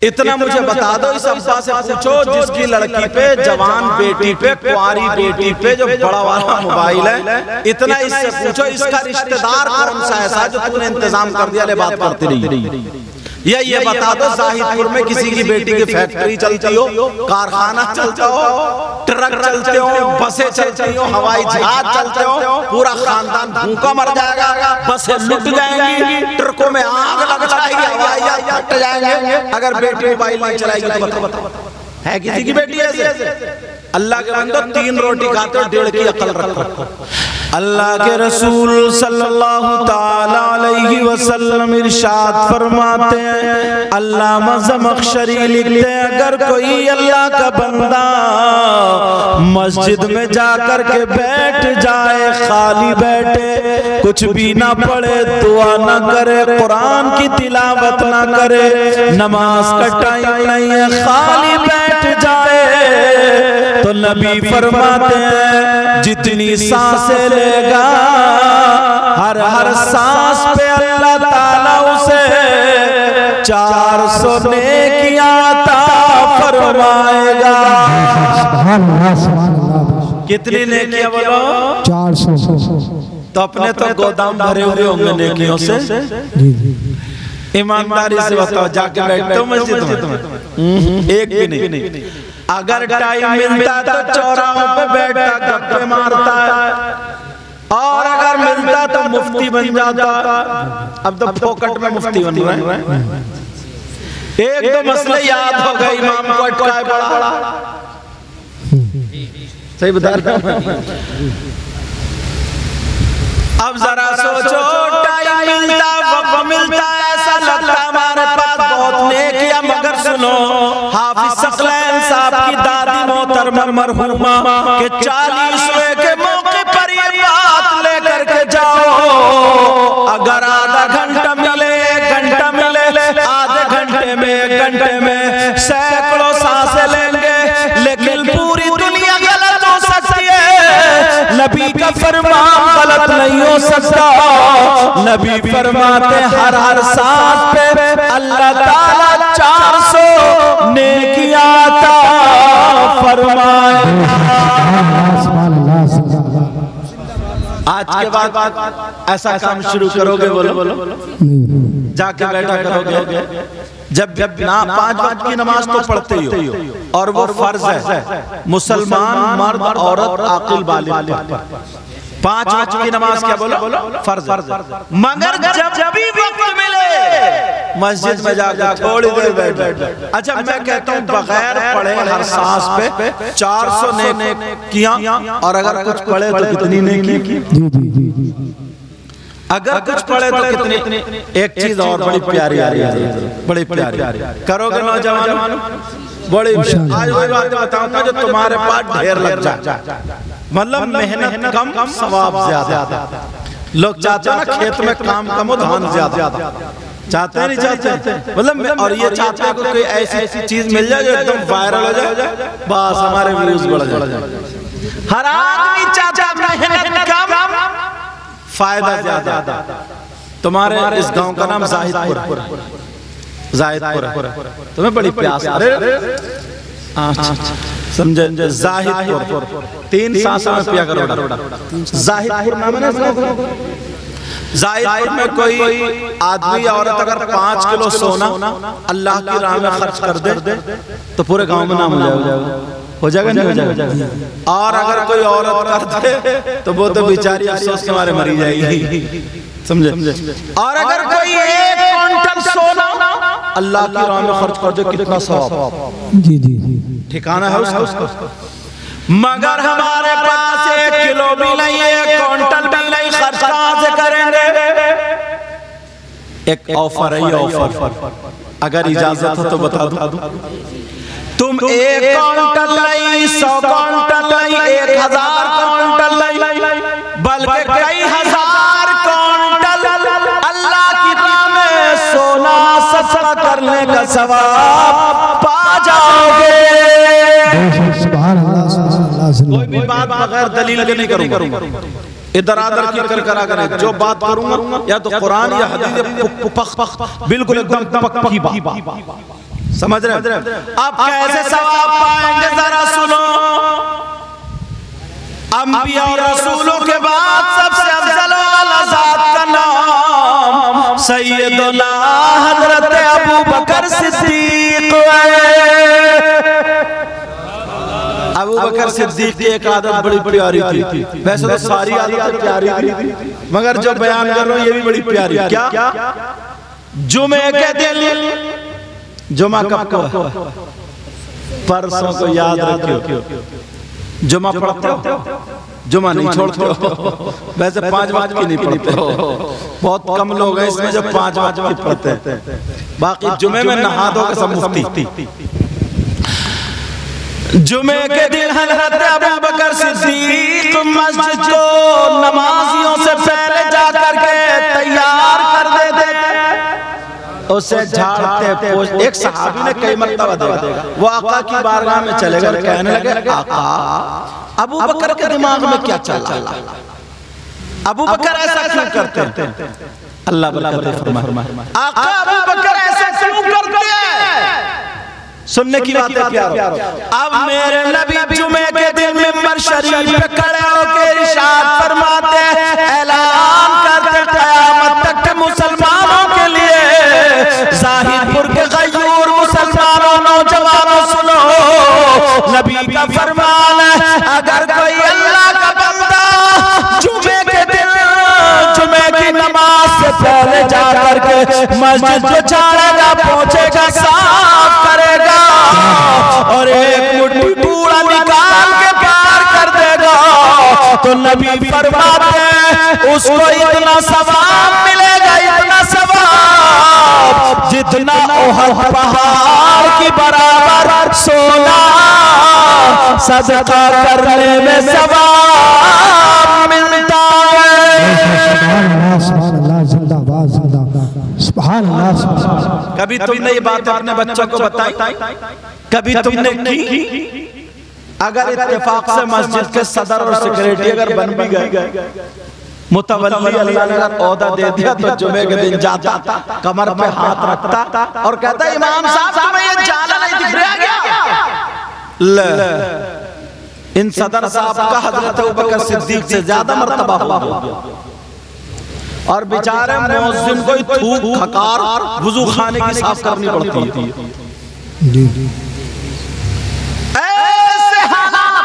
इतना मुझे बता दो, इस अब्बा से पूछो जिसकी लड़की पे, जवान बेटी पे, कुंवारी बेटी पे जो बड़ा वाला मोबाइल है, इतना इससे पूछो इसका रिश्तेदार कौन सा ऐसा जो तूने इंतजाम कर दिया, ले बात करती रही। या ये बता दो जाहिदपुर में किसी की बेटी की फैक्ट्री चलती हो, कारखाना चलता हो, ट्रक चलते हो, बसें चलती हो, हवाई जहाज चलते हो, पूरा खानदान भूखा मर जाएगा, बसें लुट जाएंगी, ट्रकों में आग लग जाएगी, हवाई जहाज फट जाएंगे अगर बेटी मोबाइल नहीं चलाएगी तो बताओ है किसी की बेटी ऐसे? अल्लाह के बंदो, 3 रोटी खाते हो, 1.5 की अकल रखो। अल्लाह के रसूल सल्लल्लाहु ताला अलैहि वसल्लम इरशाद फरमाते हैं, अल्लामा ज़मख़शरी लिखते हैं, अगर कोई अल्लाह का बंदा मस्जिद में जाकर के बैठ जाए, खाली बैठे, कुछ भी ना पढ़े, दुआ ना करे, कुरान की तिलावत ना करे, नमाज का टाइम नहीं है, खाली बैठ जाए, तो नबी फरमाते हैं जितनी सांसें लेगा, हर हर सांस पे अल्लाह ताला उसे 400 नेकियां अता फरमाएगा। कितनी नेकियां बोलो? 400। तो अपने तो गोदाम भरे हुए होंगे नेकियों से। ईमानदारी से बताओ, जाके बैठते हो मस्जिद में? एक भी नहीं। अगर टाइम मिलता तो चौराहों पे बैठता, गप्पे मारता है, और अगर मिलता तो मुफ्ती बन जाता। अब तो फोकट में मुफ्ती बन रहा है। एक दो मसले याद हो गए, इमाम को अटकाए बड़ा, सही बता रहा हूं। अब जरा सोचो, टाइम मिलता, वक्त मिलता, ऐसा लगता हमारे पास बहुत नेकियां, मगर सुनो, हाफिज सकलैन साहब की दादी मोहतरमा मरहुमा के 40वें के मौके पर ये बात लेकर के जाओ। अगर आधा घंटा मिले, 1 घंटा मिले, आधे घंटे में, 1 घंटे में सैकड़ों सांसें लेंगे, लेकिन पूरी दुनिया गलत हो सकती है, नबी का फरमान गलत नहीं हो सकता। नबी फरमाते हर हर सांस पे अल्लाह ताला 400 नेकियां अता फरमाए। आज के बाद ऐसा काम शुरू करोगे? बोलो जाके बैठा करोगे? जब ना 5 वक्त की नमाज तो पढ़ते ही हो, और वो फर्ज है, मुसलमान मर्द औरत आकिल बालिग पर 5 वक्त की नमाज, क्या बोलो? फर्ज। मगर जब भी वक्त मिले मस्जिद में जाकर थोड़ी देर बैठ। अच्छा, मैं कहता हूँ बगैर पढ़े हर सांस पे 400 नेकियां, और अगर कुछ पढ़े तो कितनी नेकी? अगर कुछ पढ़े तो कितनी? एक चीज और बड़ी प्यारी आ रही है, बड़ी प्यारी करोगे नौजवानों? बड़ी आज वही बात बताऊंगा जो तुम्हारे पास ढेर लग जाए, मतलब मेहनत कम, सवाब ज्यादा। लोग चाहते हैं ना खेत में काम कम हो, धान ज्यादा, चाहते हैं नहीं चाहते? मतलब, और ये चाहते हैं कोई ऐसी चीज मिल जाए जो एकदम वायरल हो जाए, बस हमारे व्यूज बढ़ जाए। हर आदमी चाहता मेहनत कम, फायदा ज्यादा। तुम्हारे इस गांव का नाम जाहिदपुर, तुम्हें बड़ी प्यास, समझे? जाहिदपुर 3 सांसों में पिया करो। जाहिदपुर नाम है ना? जाहिदपुर में कोई आदमी या औरत अगर 5 किलो सोना अल्लाह की राह में खर्च कर दे तो पूरे गांव में नाम हो जाएगा, नहीं हो जाएगा? और अगर कोई औरत कर दे तो वो तो बेचारी अफसोस के मारे मरी जाएगी, समझे? और अगर कोई 1 क्विंटल सोना अल्लाह की राह में खर्च कर दे, कितना सवाब? जी, ठिकाना है उसका। मगर हमारे पास 1 किलो भी नहीं है, 1 क्विंटल भी नहीं, खर्च कहां से करेंगे? एक ऑफर है, ये ऑफर अगर इजाजत हो तो बता दूं। तुम 1 क्विंटल नहीं, 100 क्विंटल नहीं, 1000 क्विंटल नहीं, बल्कि कई हजार क्विंटल अल्लाह की राह में सोना सस्ता करने का सवाब पा जाओगे। कोई भी बात बगैर दलील के नहीं करूंगा, इधर आदर की करा कर जो बात करूंगा या तो कुरान या हदीस बिल्कुल एकदम पक्की बात, समझ रहे? अब कैसे सवाब पाएंगे जरा सुनो। अंबिया और रसूलों के बाद सबसे अफजल वाला ज़ात का नाम सैयदुना हज़रत अबू बकर सिद्दीक अबू बकर सिद्दीक की एक आदत बड़ी प्यारी थी। वैसे तो सारी आदतें प्यारी थी, मगर जो बयान कर रहा हूं ये भी बड़ी प्यारी। क्या? जुमे के दिन, जुमा कब को? परसों को याद रखियो। जुमा पढ़ते हो? जुमा नहीं छोड़ते हो? वैसे 5 वक्त की नहीं पढ़ते हो, बहुत कम लोग हैं इसमें जो 5 वक्त की पढ़ते हैं। बाकी जुमे में नहा दो सब मुफ्ती। जुमे के दिन हज़रत अबू बकर सिद्दीक मस्जिद को नमाजियों से पहले जाकर के तैयार कर देते, उसे झाड़ते पोंछते। एक सहाबी ने कई मर्तबा देखा, वो आका की बारगाह में चले गए, कहने लगे आका अबू बकर के दिमाग में क्या चल रहा है? अबू बकर ऐसा क्यों करते हैं? अल्लाह बरकत फरमाए। आका अबू बकर ऐसा क्यों करते हैं? सुनने की बात है प्यारो। अब मेरे नबी जुमे के दिन मिंबर शरीफ पे खड़े होकर इरशाद फरमाते, ऐलान करते क़यामत तक के मुसलमानों के लिए, ज़ाहिदपुर के गयूर मुसलमानों नौजवानों सुनो, नबी का फरमान है, अगर कोई अल्लाह का बंदा जुमे के दिन जुमे की नमाज से पहले जाकर के मस्जिद को झाड़ेगा, पोंछेगा, साफ करेगा और एक मुट्ठी कूड़ा निकाल के पार कर देगा, तो नबी फरमाते हैं उसको इतना सवाब मिलेगा, इतना सवाब जितना ओहद पहाड़ की बराबर सोना सदका करने में सवाब मिलता है। कभी तुमने ये बात अपने बच्चों को बताई? कभी तुमने की? अगर इत्तेफाक से मस्जिद के सदर और सेक्रेटरी अगर बन भी गए, मुतवल्ली अल्लाह ने अगर ओहदा दे दिया, तो जुमे के दिन जाता, कमर पे हाथ रखता और कहता इमाम साहब तुम्हें ये जाला नहीं दिख रहा क्या? इन सदर साहब का हज़रत अबू बकर सिद्दीक से ज्यादा मर्तबा हुआ। और बेचारे मुअज्जिन को थूक खकार वुजू खाने की साफ करनी पड़ती है। ऐसे हालात,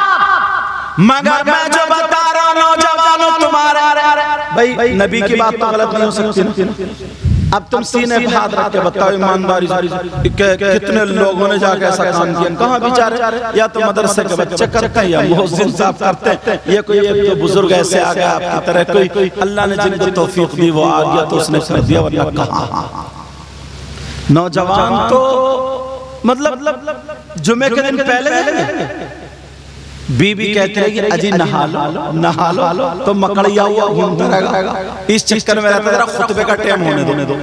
मगर मैं जो बता रहा हूं नौजवानों तुम्हारे, भाई नबी की बात तो गलत नहीं हो सकती ना। अब तुम सीने पे हाथ रख के बताओ ईमानदारी से कितने लोगों ने जाके ऐसा काम किया? कहाँ बेचारे, या तो मदरसे के बच्चे करते हैं या मुअज्जिन साहब करते हैं, ये कोई एक तो बुजुर्ग ऐसे आ गया आपकी तरह, कोई अल्लाह ने जिनको तौफीक दी वो आ गया तो उसने कर दिया, वरना कहाँ। नौजवान तो मतलब जुमे के दिन पहले बीबी कहती है कि अजी नहा लो तो मकड़िया हुआ घूमता रहेगा, इस चक्कर में रहता है खुतबे का टाइम होने दो।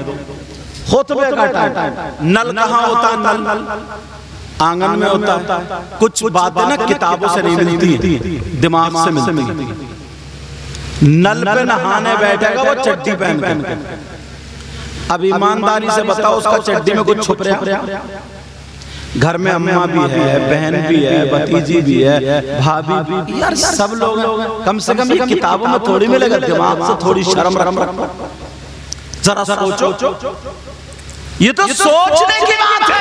खुतबे का टाइम नल कहाँ होता है? नल आंगन में होता है। कुछ बातें ना किताबों से नहीं मिलती, दिमाग से मिलती है। नल पे नहाने बैठेगा वो चड्डी पहन के, अब ईमानदारी से बताओ उसका चड्डी में कुछ छुप रहा? घर में अम्मा भी है, बहन भी है, भतीजी भी है, भाभी भी, यार सब लोग कम से कम ये किताबों में थोड़ी मिलेगा, दिमाग से थोड़ी शर्म रखो, जरा सोचो। ये तो सोचने की बात है।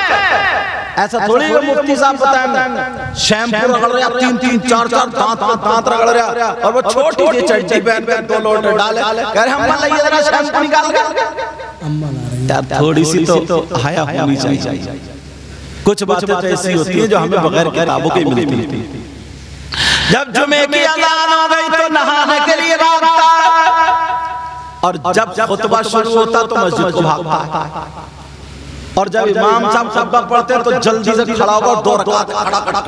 ऐसा थोड़ी मुफ्ती साहब बताएंगे शैम्पू रगड़ रहा, 3-3 4-4 दांत रगड़ रहा, और वो छोटी सी चड्डी पहन कर 2 लोटे डाले, कह रहे अम्मा लाइए जरा शैम्पू निकाल के। यार थोड़ी सी तो हया होनी चाहिए। कुछ बातें तो ऐसी होती हैं जो हमें बगैर किताबों के मिलती हैं। जब जुमे की अज़ान हो गई तो नहाने के लिए भागता, और जब खुतबा शुरू होता तो मस्जिद को भागता है, और जब इमाम साहब खुतबा पढ़ते हैं तो जल्दी से खड़ा होकर 2 रकात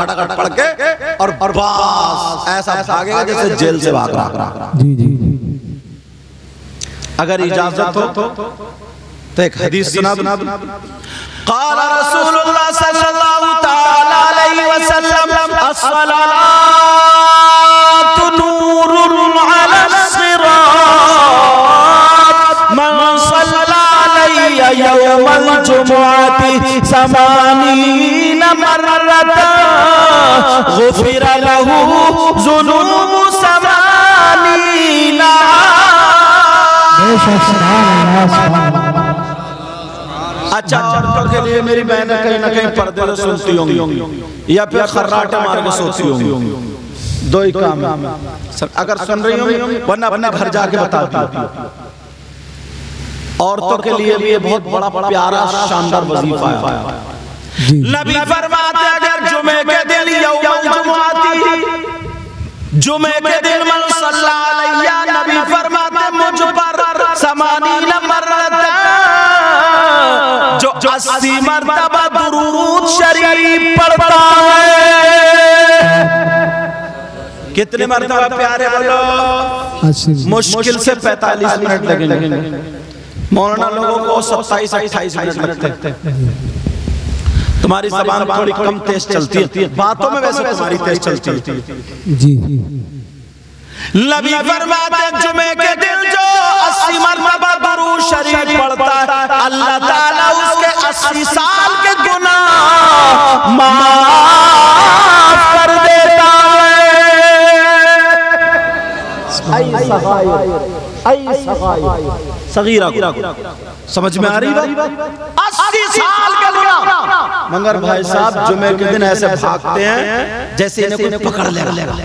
खड़ा पढ़ के और बस ऐसा भागेगा जैसे जेल से भाग रहा। अगर इजाजत हो तो एक हदीस सुना। क़ाल रसूलुल्लाह सल्लल्लाहु तआला अलैहि वसल्लम अस्सलातु नूरुन अला सिरात मन सल्ला अलैहि यौमल जुमुअति समानीन मर्रता गुफिरा लहू ज़ुनूबु समानीना। अच्छा, औरतों के लिए मेरी बहनें कहीं ना कहीं पर्दे से सुनती होंगी या फिर खर्राटे मार के सोती होंगी। दो ही काम है, अगर सुन रही होंगी वरना अपने घर जाके बताती होती। औरतों के लिए भी ये बहुत बड़ा प्यारा शानदार वजीफा है। नबी फरमाते अगर जुमे के दिन यौमुल जुमुअती, जुमे के दिन मन सल्ला अलैया, नबी फरमाते मुझ पर समानीन मर्रता, जो 80 मरतबा दुरूद शरीफ पढ़ता है। कितने मरतबा प्यारे बोलो? मुश्किल से 45 मिनट लगेंगे। मौलाना लोगों को 27-28 मिनट लगते हैं। तुम्हारी ज़बान थोड़ी कम तेज चलती है, बातों में वैसे तुम्हारी तेज चलती है जी। नबी फरमाते जुमे के दिन जो 80 मरतबा दुरूद शरीफ पढ़ता है, अल्लाह ताला उसके 80 साल के गुनाह माफ कर देता है। सगीरा समझ में आ रही बात? 80 साल के गुनाह। मगर भाई साहब जुमे के दिन ऐसे भागते हैं जैसे इन्हें कोई पकड़ लेगा।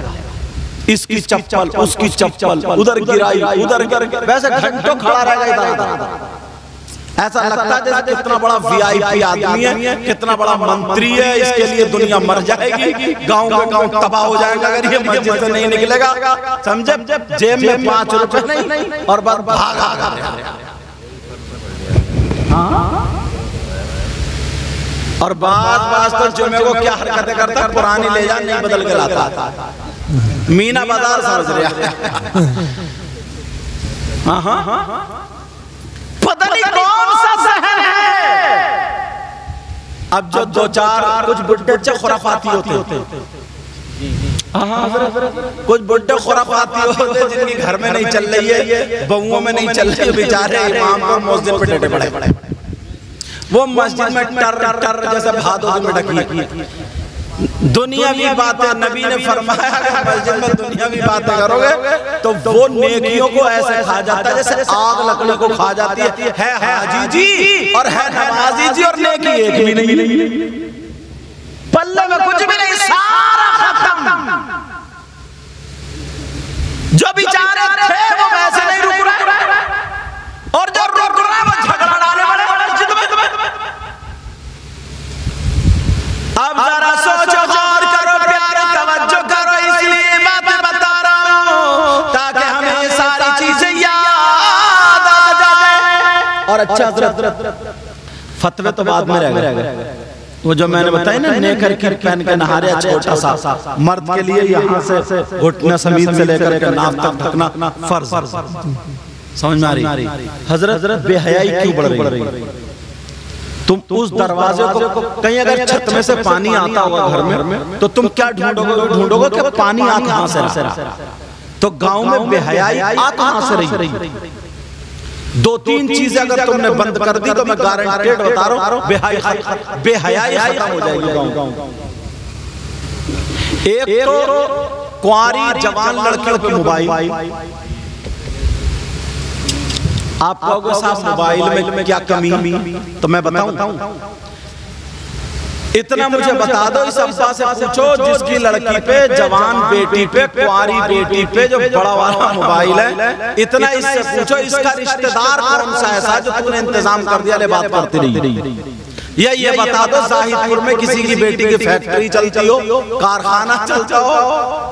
इसकी चप्पल, उसकी चप्पल, उधर गिराई, उधर वैसे घंटों खड़ा रहेगा इधर। ऐसा लगता है जैसे कितना बड़ा VIP आदमी है, कितना बड़ा मंत्री है, इसके लिए दुनिया मर जाएगी, गांव का गांव तबाह हो जाएगा अगर ये मस्जिद से नहीं निकलेगा। समझे? जेब में 5 रुपए नहीं और बस भागा। और बात तो जुमे को क्या हरकतें करता, पुरानी ले जा नहीं बदल के लाता। मीना बाजार समझ रहा। हाँ, पता नहीं कौन सा शहर है। अब जो 2-4 कुछ बुड्ढे खुराफाती होते, कुछ बुड्ढे खुराफाती होते जिनकी घर में नहीं चल रही है, बहुओं में नहीं चल रही है, बेचारे इमाम को मस्जिद पे टेटे पड़े। वो मस्जिद में टर जैसे भादों में डकी। दुनियावी बातें, नबी ने फरमाया अगर मस्जिद में दुनियावी बातें करोगे तो वो नेकियों को ऐसे खा जाता है जैसे आग लकड़ी को खा जाती है हाजी जी और है नमाजी जी और नेकी एक भी नहीं, पल्ले में कुछ भी नहीं, सारा खत्म। जो बेचारे थे वो वैसे नहीं रुक रहे और जो रुक रहे वो झगड़ा डालने वाले मस्जिद में। अब जरा सोचो, गौर करो, प्यारे तवज्जो करो, इसलिए बातें बता रहा हूं ताकि हमें सारी चीजें याद आ जाए। और अच्छा फतवे तो बाद में रह गए। वो जो मैंने बताया ना नेकर की पहन के नहा रहे, छोटा सा मर्द के लिए यहाँ से घुटना समीत से लेकर के नाक तक ढकना फर्ज। समझ में आ रही? हजरत बेहयाई क्यों बढ़ रही? तुम उस दरवाजे को कहीं अगर छत में से पानी आता होगा घर में तो तुम क्या ढूंढोगे कि पानी आ कहां से रहा? तो गांव में बेहयाई आ कहां से रही? 2-3 चीजें अगर तुमने बंद कर दी तो मैं गारंटेड बता रहा हूं बेहयाई खत्म हो जाएगी गांव। एक तो कुंवारी जवान लड़कियों पे मोबाइल। आप कहोगे साहब मोबाइल में क्या कमी? तो मैं बताऊं, इतना मुझे बता दो, इस अब्बा से पूछो जिसकी लड़की पे, जवान बेटी पे, कुंवारी बेटी पे जो बड़ा वाला मोबाइल है, इतना इससे पूछो इसका रिश्तेदार कौन सा ऐसा जो तूने इंतजाम कर दिया ले बात करती रही। या ये बता दो जाहिदपुर में किसी की बेटी की फैक्ट्री चलती हो, कारखाना चलता हो,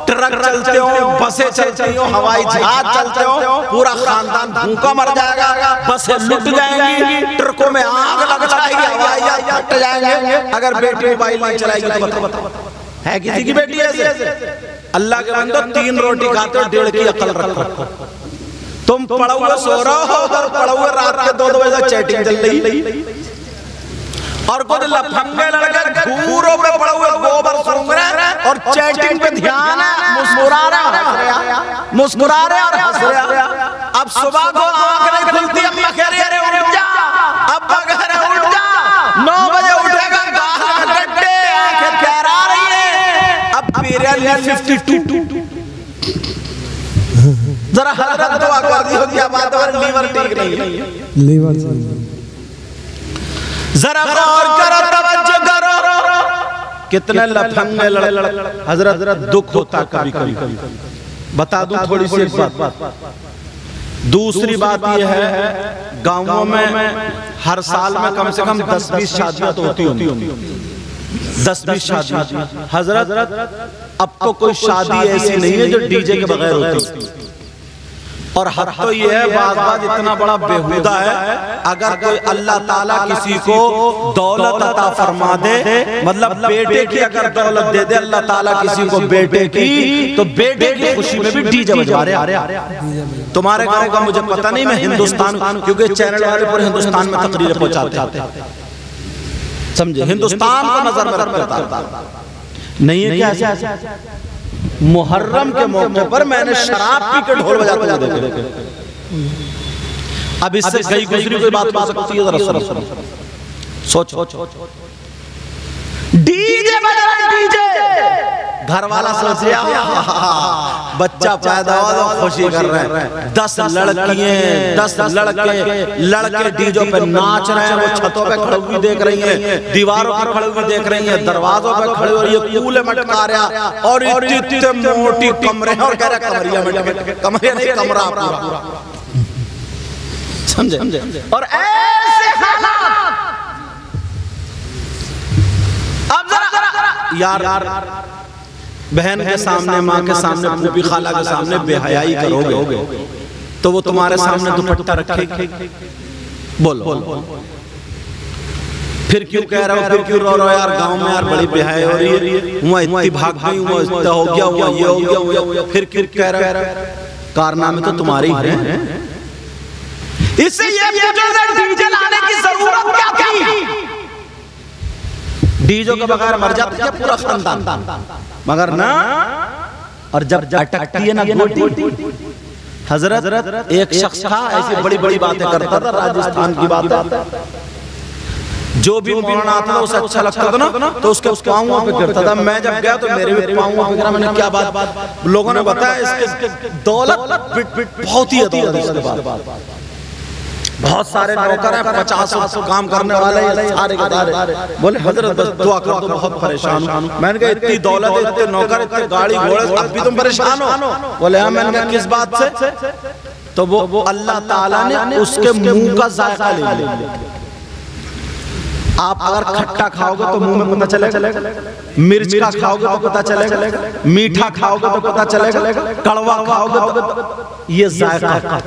ट्रक चलते हो, बसें चलती हो, हवाई जहाज चलते हो, पूरा खानदान भूखा मर जाएगा, बसें लुट जाएंगी, ट्रकों में आग लग जाएगी, हवाई जहाज फट जाएंगे अगर बेटी मोबाइल नहीं चलाएगी तो बताओ है किसी की बेटी ऐसे? अल्लाह के बंदो 3 रोटी खाते हो, 1.5 की अकल रखो। तुम पड़ा हुआ सो रहे हो, उधर पड़ा हुआ रात के 2 बजे तक चैटिंग चल रही और कुछ लफंगे लड़के घूरों पे पड़े हुए गोबर सूंघ रहे और चैटिंग पे ध्यान है, मुस्कुरा रहे और हंस रहे। अब सुबह को आंख नहीं खुलती, अम्मा कह रही अरे उठ जा, अब 52। जरा हजरत दुआ कर दी होगी बात और लीवर ठीक नहीं है, लीवर जरा गौर करो, तवज्जो करो, कितने लफंगे हजरत दुख होता कभी कभी। बता दूं थोड़ी सी बात। दूसरी बात यह है, गांवों में हर साल में कम से कम 10-20 शादियां तो होती होंगी, 10-20 शादियां। हजरत अब तो कोई शादी ऐसी नहीं है जो डीजे के बगैर होती। और हद तो ये है, बात इतना बड़ा बेहुदा है, अगर कोई अल्लाह ताला किसी को दौलत अता फरमा दे, मतलब बेटे की अगर दौलत दे दे अल्लाह ताला किसी को बेटे की, तो बेटे की खुशी में भी डीजे बजा रहे। तुम्हारे गांव का मुझे पता नहीं, मैं हिंदुस्तान, क्योंकि चैनल वाले पूरे हिंदुस्तान में तकरीरें पहुंचाते हैं, समझे, हिंदुस्तान को नजर में रखते नहीं है क्या। मुहर्रम के मौके पर मैंने शराब पी के ढोल बजाते हुए देखे। अब इससे गई गुजरी कोई बात हो सकती है, जरा सोचो। डीजे बजा रहा है, डीजे, घर वाला सोच रहा बच्चा पैदा हुआ तो खुशी कर रहे हैं, 10 लड़कियां 10 लड़के डीजों पे नाच रहे हैं, वो छतों पे खड़े हुए देख रही हैं, दीवारों पे खड़े हुए देख रही हैं, दरवाजों पे खड़े हुए, ये कूले मटका रहा और इतने मोटी कमरे, और कह रहा कमरिया में, कमरे नहीं कमरा पूरा, समझे। और ऐसे हालात, अब जरा यार बहन के सामने, माँ के सामने, फूफी खाला के सामने बेहयाई करोगे तो वो तुम्हारे सामने दुपट्टा रखेगी? बोलो फिर क्यों कह रहे हो, फिर क्यों रो रहे हो? यार गांव में यार बड़ी बेहयाई हो रही है, वहाँ इतनी भाग गई, वहाँ इतना हो गया, वहाँ ये हो गया, फिर क्यों कह रहे हो? कारनामे तो तुम्हारे ही हैं। इससे ये डीजे लाने की जरूरत क्या थी? डीजो के बगैर मर जाता है पूरा खानदान, मगर ना। और जब अटकती है ना गोटी, हजरत एक शख्स था ऐसी बड़ी बड़ी बातें करता था, राजस्थान की बात, जो भी मौलाना आता था उसे अच्छा लगता था ना, तो उसके पांवों पे गिरता था। मैं जब गया तो मेरे भी पांवों पे गिरा। मैंने क्या बात, लोगों ने बताया इसके दौलत बहुत ही है, बहुत सारे नौकर हैं, 50 काम करने वाले सारे के सारे। बोले हजरत बस दुआ कर दो, बहुत परेशान हूं। मैंने कहा इतनी दौलत, इतने नौकर, इतने गाड़ी घोड़े, अब भी तुम परेशान हो? बोले हाँ। मैंने कहा किस बात से? तो वो अल्लाह ताला ने उसके मुंह का जायका ले लिया। आप अगर खट्टा खाओगे तो मुंह में पता चलेगा, मिर्च का खाओगे तो पता चलेगा, मीठा खाओगे तो पता चलेगा, कड़वा खाओगे तो, ये जायका,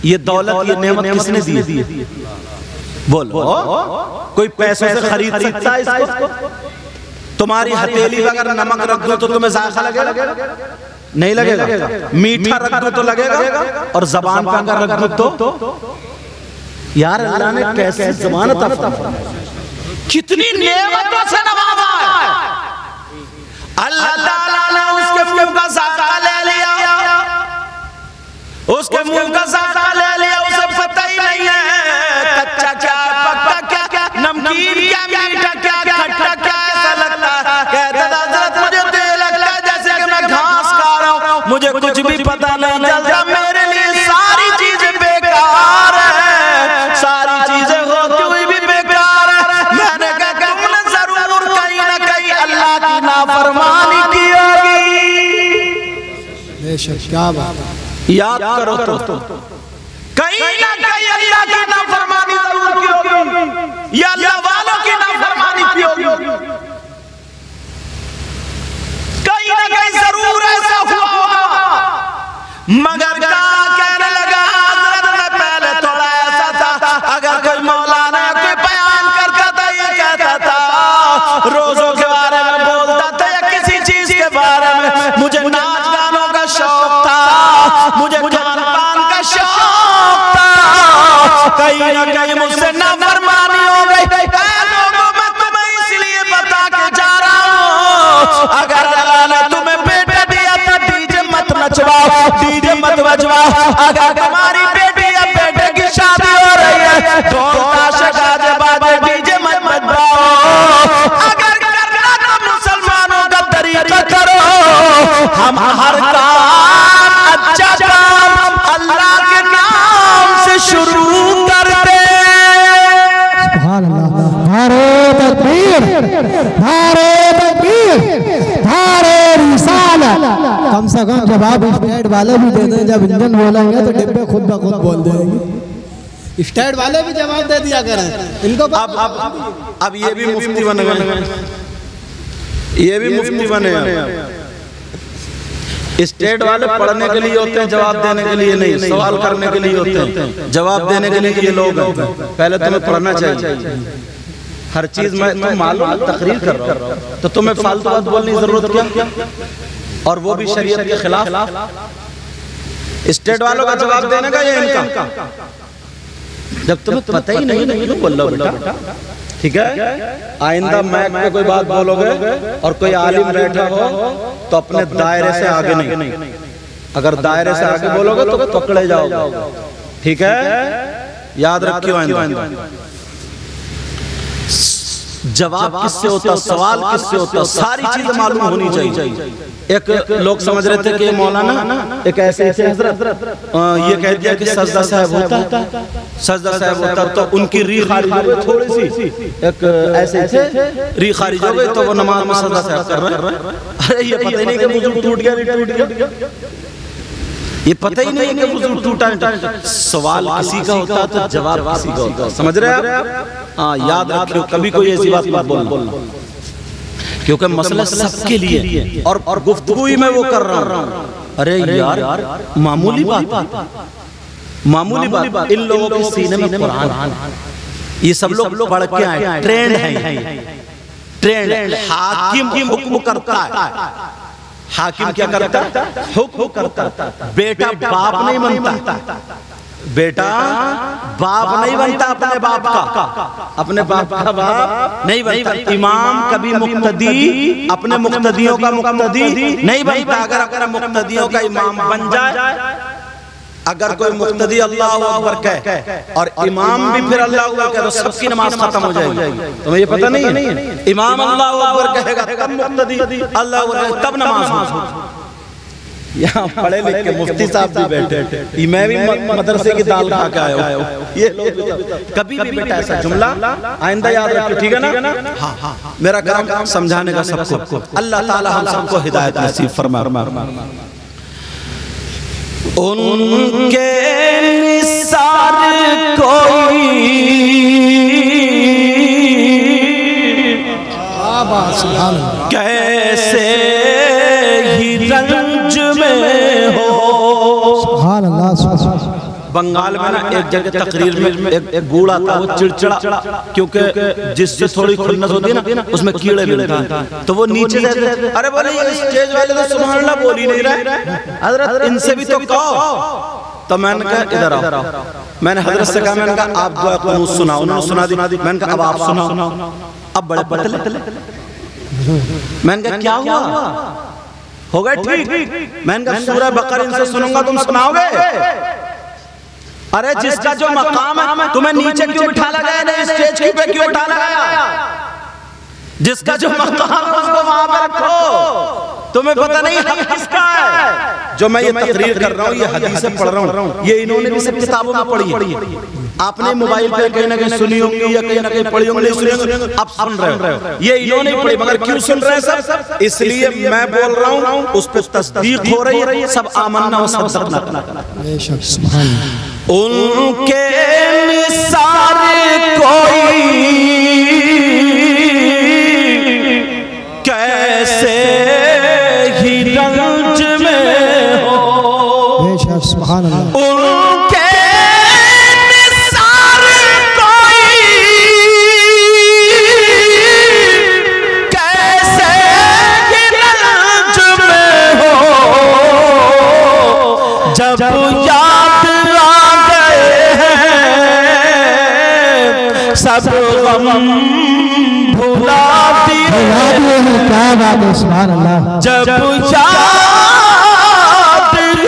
ये दौलत, ये नेमत किसने दी? बोलो, कोई पैसों से खरीद सकता है इसको? तुम्हारी हथेली में अगर नमक रख दो तो तुम्हें जायका लगेगा? नहीं लगेगा। मीठा रख दो तो लगेगा, और जबान पे अगर रख दो तो, यार अल्लाह ने कैसे जमानत अता फरमाई, कितनी नेमतों से नवाजा है। अल्लाह ताला ने उसके मुंह का जायका ले लिया, उसके मुंह का जायका ले लिया, उसे पता ही नहीं है कच्चा क्या, पक्का क्या, नमकीन क्या, मीठा क्या, खट्टा क्या, ऐसा लगता है। कहता था हजरत मुझे तो ये लगता है जैसे कि मैं घास खा रहा हूँ, मुझे कुछ भी पता नहीं चलता, मेरे लिए सारी चीजें बेकार है, सारी चीजें होती हुई भी बेकार है। मैंने कहा तुमने जरूर कहीं ना कहीं अल्लाह की नाफरमानी की होगी। बेशक, क्या बात, याद करो तो कहीं ना कहीं अल्लाह की नाफरमानी जरूर की होगी, या अल्लाह वालों की नाफरमानी की होगी, कहीं ना कहीं जरूर ऐसा हुआ होगा। मगर क्या कहने लगा हजरत, में पहले थोड़ा ऐसा था, अगर कोई मौलाना कोई बयान करता था, ये कहता था रोजों के बारे में बोलता था, या किसी चीज के बारे में, मुझे नाच गानों का शौक था, मुझे खान पान का शौक था, कहीं ना कहीं मुझसे नाफरमानी हो गई। लोगों मैं तुम्हें इसलिए बता के जा रहा हूँ, अगर अल्लाह ने तुम्हें बेटा दिया तो डीजे मत नचवाओ, डीजे मत बजवाओ। अगर तुम्हारी बेटी या बेटे की शादी हो रही है, ढोल ताशे गाजे बाजे डीजे मत बजवाओ। अगर करना तो मुसलमानों का तरीका करो, धारे तकबीर धारे रिसालत। कम से कम जवाब स्टैंड वाले भी दे दें, जब इंजन बोलेंगे तो डिब्बे खुद ब खुद बोल देंगे। स्टैंड वाले भी जवाब दे दिया करें इनको। अब ये भी मुफ्ती बन गए, ये भी मुफ्ती बने। स्टेट वाले पढ़ने के लिए होते हैं, जवाब देने के लिए नहीं। सवाल करने के लिए होते हैं, जवाब देने के लिए ये लोग हैं। पहले तुम्हें पढ़ना चाहिए हर चीज में। तुम मालूम तकरीर कर रहा हो तो तुम्हें फालतू बात बोलने की जरूरत क्या, और वो भी शरीयत के खिलाफ। स्टेट वालों का जवाब देने का ये इनका। जब तुम्हें पता ही नहीं क्यों बोल रहा बेटा, ठीक है। आइंदा मैक पे कोई बात बोलोगे और कोई आलिम बैठा हो तो अपने दायरे से आगे नहीं। अगर दायरे से आगे बोलोगे तो पकड़े जाओगे, ठीक है। याद रखियो आइंदा। जवाब किससे होता, सवाल किससे होता, सारी चीजें मालूम होनी चाहिए। एक लोग समझ रहे थे कि मौलाना एक ऐसे हजरत ये कह दिया कि सजदा साहब होता, सजदा साहब होता तो उनकी री खारिज हो गई थोड़ी सी। एक ऐसे थे री खारिज हो गई तो वो नमाज में सजदा साहब कर रहे हैं। अरे ये पता ही नहीं कि वुजू टूट गया नहीं टूट गया, ये पता ही नहीं है कि वुजू टूटा है। सवाल किसी का होता है तो जवाब किसी का होता है, समझ रहे हैं आप? हाँ, याद रखियो कभी कोई ऐसी बात मत बोलना, क्योंकि मसला सबके लिए। और गुफ्तगू ही मैं वो कर रहा हूँ। अरे यार मामूली बात, मामूली बात। इन लोगों के सीने में कुरान, ये सब लोग पढ़ के आए, ट्रेंड है, ट्रेंड। हाकिम हुक्म करता है, हाकिम क्या करता है, हुक्म करता है। बेटा बाप नहीं बनता, बेटा बाप नहीं बनता अपने बाप का, अपने बाप का बाप नहीं बनता। इमाम कभी मुक्तदी अपने मुक्तदियों का मुक्तदी नहीं बनता। अगर मुक्तदियों का इमाम बन जाए, अगर कोई मुक्तदी अल्लाह अकबर कहे और इमाम भी फिर अल्लाह अकबर कहे तो सबकी नमाज खत्म हो जाएगी। तुम्हें ये पता नहीं है? इमाम अल्लाह अकबर कहेगा तब मुक्तदी अल्लाह अकबर तब नमाज होगी। यहाँ पढ़े लिखे मुफ्ती साहब भी बैठे, मैं भी मदरसे की दाल खा के आया हूँ। ये लोग कभी भी बेटा ऐसा जुमला आइंदा याद रखो, ठीक है ना? हाँ, मेरा काम समझाने का सबको। अल्लाह ताला हम सबको हिदायत नसीब फरमाए। उनके निसार कोई कैसे ही रंज में हो। बंगाल में ना एक जगह तकरीर में एक बूढ़ा था, वो चिड़चिड़ा, क्योंकि जिससे थोड़ी खुन्नस होती है ना उसमें कीड़े मिलते हैं, तो वो नीचे से अरे बोले ये स्टेज वाले तो सुभान अल्लाह बोल ही नहीं रहे, हजरत इनसे भी तो कहो। तो मैंने कहा इधर आओ, मैंने हजरत से कहा, मैंने कहा आप दुआ कुनूत सुनाओ, उन्होंने सुना दी। मैंने कहा अब आप सुनाओ। अब बड़े पतले, मैंने कहा क्या हुआ, हो गए ठीक। मैंने कहा सूरह बकरा इनसे सुनूंगा, तुम सुनाओगे? अरे जिसका जो मकाम है तुम्हें नीचे क्यों बिठा लगाया, स्टेज पे क्यों बिठा लगाया? जिसका जो मकाम है उसको वहां पर रखो। तुम्हें पता नहीं हक किसका है? जो मैं ये तकरीर कर रहा हूँ, ये हदीसें पढ़ रहा हूँ, ये इन्होंने भी सब किताबों में पढ़ी है। आपने मोबाइल पे कहीं ना कहीं सुनी होंगी या कहीं ना कहीं पढ़ी होंगी, अब सुन रहे हो। ये इन्होंने पढ़ी, मगर क्यों सुन रहे हैं सब? इसलिए मैं बोल रहा हूँ, उस पर तस्दीक हो रही है, सब आमन्ना व सद्दक़ना। उनके निसार कोई कैसे ही रंज में हो। सुभान अल्लाह। उनके निसार कोई कैसे ही रंज में हो। जब याद आ गए हैं सब गम भुला दिए। क्या बात है, सुभान अल्लाह। जब याद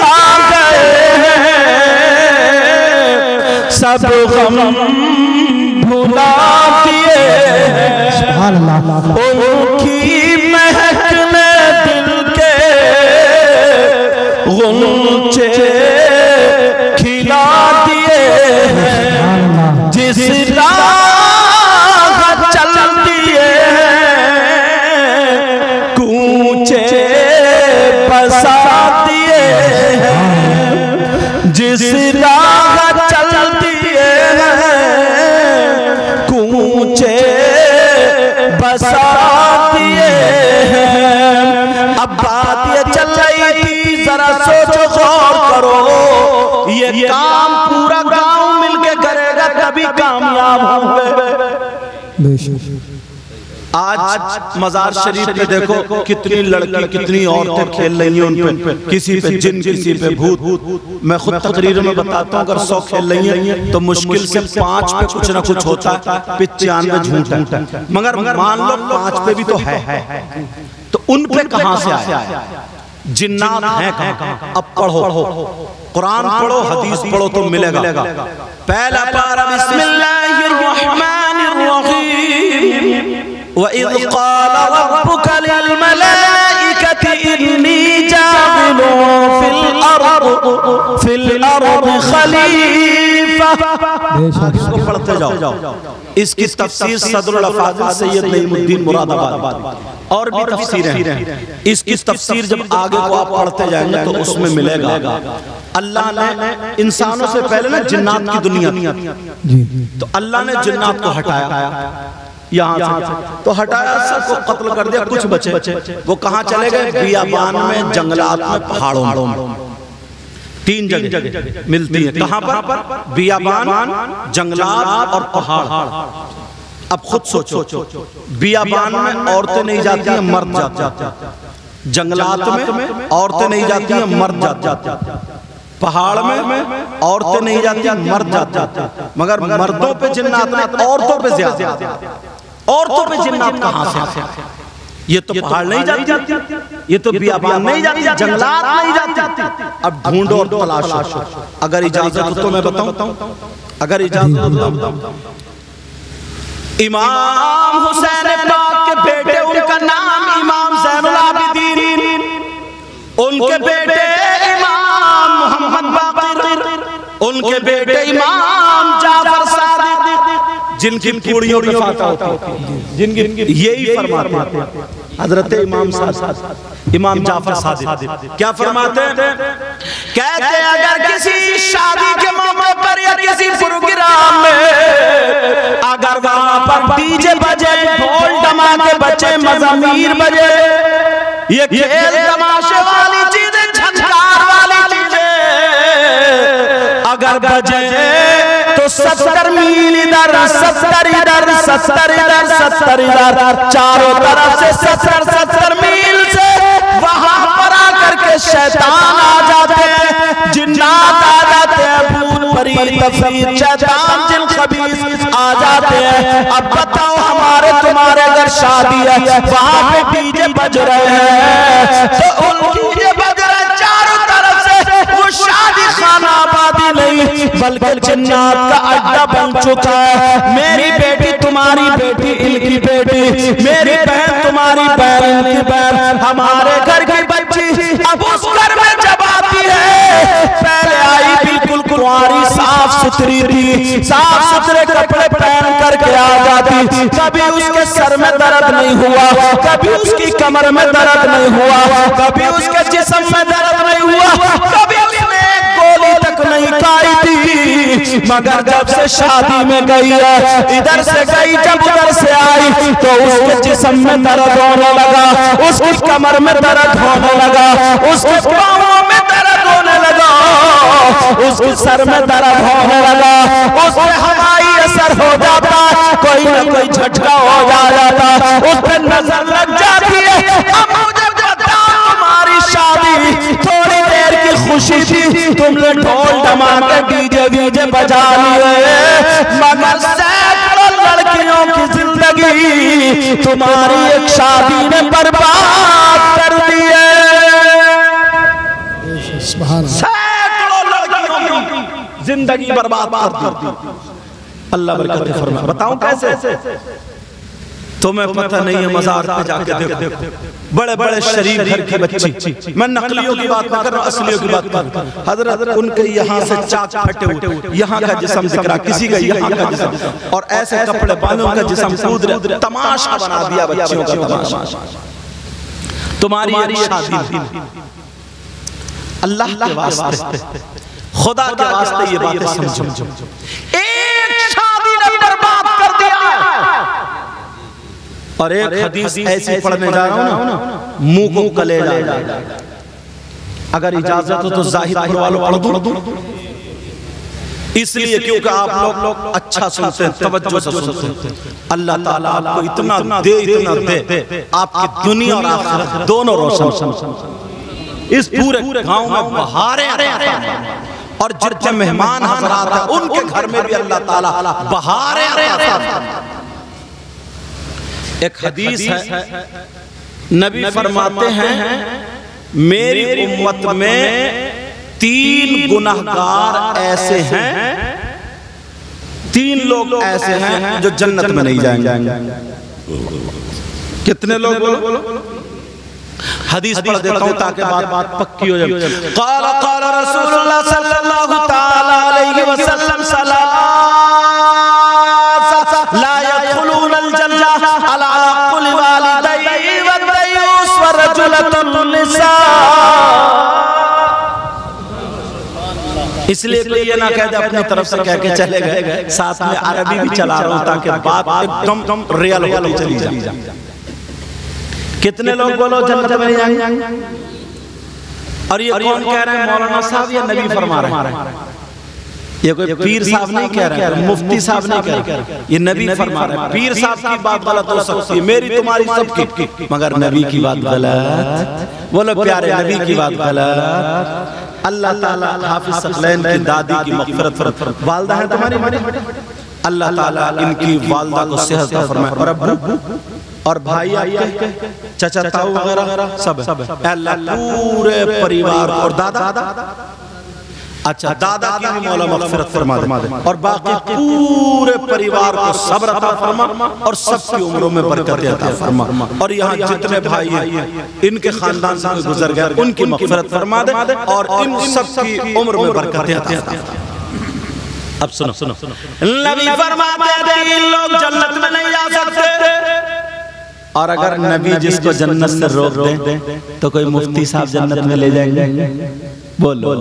आ गए सब गम भुला दिए। सुभान अल्लाह। उनकी महकने दिल के गुंचे खिला दिए। जिस राह चल दिए किए हैं। अब बात ये चल रही थी, जरा सोचो गौर करो, ये काम पूरा गांव मिलके करेगा तभी कामयाब होंगे। आज मजार शरीफ पे देखो कितनी लड़की कितनी औरतें खेल रही हैं उन पे, किसी पे जिन किसी पे भूत। मैं खुद तकरीर में बताता हूँ, अगर 100 खेल रही हैं तो मुश्किल से 5 पे कुछ ना कुछ होता है, 95 झूठ है। मगर मान लो 5 पे भी तो है, तो उन पे कहां से आया? जिन्नात है कहां? अब पढ़ो, कुरान पढ़ो, हदीस पढ़ो तो मिलेगा। पहला पारा बिस्मिल्लाहिर रहमानिर रहीम। वइज़ क़ाल रब्बुका लिल मलाइकति इन्नी जाइलुन फिल अर्द खलीफा। इसको पढ़ते जाओ। इसकी तफसीर सदरुल अफ़ाज़िल सैयद नईमुद्दीन मुरादाबाद और भी तफसीरें हैं। इसकी तफसीर जब आगे को आप पढ़ते जाएंगे तो उसमें मिलेगा। अल्लाह ने इंसानों से पहले ना जिन्नात की दुनिया थी, तो अल्लाह ने जिन्नात को हटाया यहाँ से, तो हटाया, सबको कत्ल कर दिया, कुछ बचे। वो कहाँ चले गए? बियाबान में, जंगलात में, पहाड़ों में। 3 जगह मिलती है। कहाँ पर? बियाबान, जंगलात और पहाड़। अब खुद सोचो, बियाबान में औरतें नहीं जाती हैं, मर्द जाते हैं। जंगलात में औरतें नहीं जाती हैं, मर्द जाते हैं। पहाड़ में औरतें नहीं जाती हैं, मर्द जाते हैं। मगर मर्दों पे जिन्नात नहीं, औरतों पे ज्यादा। औरतों पे जिन्नात कहां से? ये तो पहाड़ नहीं जाती, ये तो बियाबान नहीं जाती, जंगलात नहीं जाती। अब ढूंढो और तलाशो। अगर इजाजत हो तो मैं बताऊं, अगर इजाजत हो तो बताऊं। इमाम हुसैन पाक के बेटे, उनका नाम इमाम ज़ैनुल आबिदीन, उनके बेटे इमाम मोहम्मद बाक़िर, उनके बेटे इमाम जाफर सादिक, जिनकी पूरियों पे फातह होती है, जिनकी यही फरमाते हैं हजरत इमाम जाफर सादिक। क्या फरमाते हैं? कहते अगर किसी शादी के मौके पर या किसी प्रोग्राम में अगर वहां पर डीजे बजे, ढोल धमाके बजे, मज़ामीर बजे, ये खेल तमाशे वाली चीजें, झनकार वाली चीजें अगर बजे, तो 70 मील इधर, 70 इधर, 70 इधर, 70 इधर, चारों तरफ से 70 मील से वहां पर आकर के शैतान आ जाते हैं, जिन्नात आ जाते हैं, भूत परी तफरीत, शैतान जिन खबीस आ जाते हैं। अब बताओ हमारे तुम्हारे अगर शादी है, वहां पे डीजे बज रहे हैं, तो उन डीजे बज रहे चारों तरफ से, वो शादी खाना आबादी नहीं बल्कि जिन्नात का अड्डा बन चुका है। मेरी बेटी तुम्हारी बेटी, इनकी बेटी, मेरी बहन तुम्हारी बहन, इनकी बहन, हमारे घर की बच्ची अब उस घर में जब आती है, पहले आई बिल्कुल कुंवारी, साफ सुथरी थी, साफ सुथरे कपड़े पहन करके आ जाती। कभी उसके सर में दर्द नहीं हुआ, कभी उसकी कमर में दर्द नहीं हुआ, कभी उसके जिस्म में दर्द नहीं हुआ, कभी उसने गोली तक नहीं खाई थी। मगर जब से शादी में गई है, इधर से गई, जब उधर से आई, तो उसके जिस्म में दर्द होने लगा, उसकी कमर में दर्द होने लगा, उसके पाँवों में दर्द होने लगा, उसके सर में दर्द होने लगा, उसमें हवाई असर हो जाता, कोई ना कोई झटका हो जाता, उस पर नजर लग जाती है। अब मुझे बताओ, तुम्हारी शादी थोड़ी देर की खुशी थी, तुमने ढोल धमाके डीजे वीजे बजा लिए, मगर सैकड़ों लड़कियों की जिंदगी तुम्हारी एक शादी ने बर्बाद कर दी है। सैकड़ों लड़कियों की जिंदगी बर्बाद कर दी। अल्लाह बरकत फरमाए। बताऊं कैसे? तुम्हें पता नहीं है, मजार पे जाके देखो, बड़े बड़े शरीफ घर की बच्ची, मैं नकलियों की बात ना कर रहा हूं, असलियों की बात कर रहा हूं। हजरत उनके यहाँ से चाक फटे हुए, यहाँ का जिस्म दिख रहा, किसी का यहाँ का जिस्म, और ऐसे कपड़े बांधे उनका जिस्म कूद रहे, तमाशा बना दिया बच्चियों का तमाशा। तुम्हारी ये शादी अल्लाह के वास्ते, खुदा के वास्ते ये बातें समझो। एक शादी ने बर्बाद कर दिया, और एक हदीस ऐसी पढ़ने जा रहा हूँ ना, मुंह को कलेजा जाए। अगर इजाजत हो तो जाहिद वालों पढ़ दूं, इसलिए क्योंकि आप लोग अच्छा सुनते हैं, तवज्जो से सुनते हैं। अल्लाह ताला आपको इतना दे, आपकी दुनिया और आखिरत दोनों रोशन। इस पूरे गांव में बहारें और जितने मेहमान हजरात हैं उनके घर में भी अल्लाह ताला बहारें। एक हदीस है, नबी फरमाते हैं मेरी उम्मत में 3 गुनाहगार ऐसे हैं, 3 लोग ऐसे हैं जो जन्नत में नहीं जाएंगे। कितने लोग बोलो? हदीस पढ़ देता हूं ताकि बात पक्की हो जाए। क़ाल क़ाल रसूलुल्लाह सल्लल्लाहु तआला अलैहि वसल्लम ला यदखुलूनल जन्नह अला कुल्ली वालिदैहि व दयूस व रजुलतुन निसा। इसलिए कोई ये ना कह दे अपनी तरफ से कह के चले गए, साथ में अरबी भी चला रहा हूं ताकि बात एकदम रियल होती चली जाए। कितने लोग बोलो जन्नत में नहीं जाएंगे? और ये कौन कह रहे हैं? मौलाना साहब या नबी फरमा रहे हैं? ये कोई पीर साहब नहीं कह रहे हैं, मुफ्ती साहब नहीं कह रहे, ये नबी फरमा रहे हैं। पीर साहब की बात गलत हो सकती है, मेरी तुम्हारी सबकी, मगर नबी की बात गलत। बोलो प्यारे नबी की बात गलत। अल्लाह ताला हाफिज सकलैन की दादी की मग़फ़िरत, वालदा है तुम्हारी, अल्लाह ताला इनकी वालदा को सेहत अता फरमाए। और अब्बू और भाई आपके चाचा ताऊ वगैरह सब अल्लाह पूरे परिवार और दादा, अच्छा दादा की भी मौला मग़फ़िरत फरमा दे, और बाकी पूरे परिवार को सब्र अता फरमा और सबकी उम्रों में बरकत अता फरमा। और यहाँ जितने भाई हैं इनके खानदान से गुजर गए उनकी मग़फ़िरत फरमा दे और इन सबकी उम्र में बरकत अता फरमा। अब सुनो, नबी फरमाते हैं इन लोग जन्नत में नहीं जा सकते। और अगर नबी जिसको जन्नत से रोक दे तो कोई मुफ्ती साहब जन्नत में ले जाएंगे? बोलो।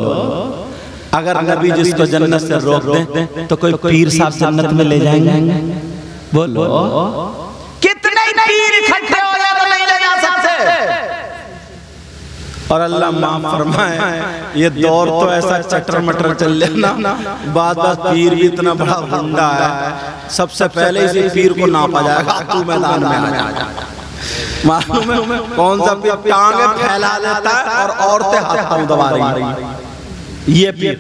अगर नबी जिसको जन्नत से रोक दे तो कोई पीर साहब जन्नत में ले जाएंगे? बोलो। कितने पीर इकट्ठे हो जाए तो नहीं ले जा सकते। और अल्लाह माफ फरमाए, ये दौर तो ऐसा चटर मटर चल लेना, बात पीर भी इतना बड़ा गुंडा है, सबसे पहले इसी पीर को नापा जाएगा, तू मैदान में आ जा। मालूम है कौन सा पीर टांगे फैला देता है और औरतें हाथ पांव दबा रही, ये पीर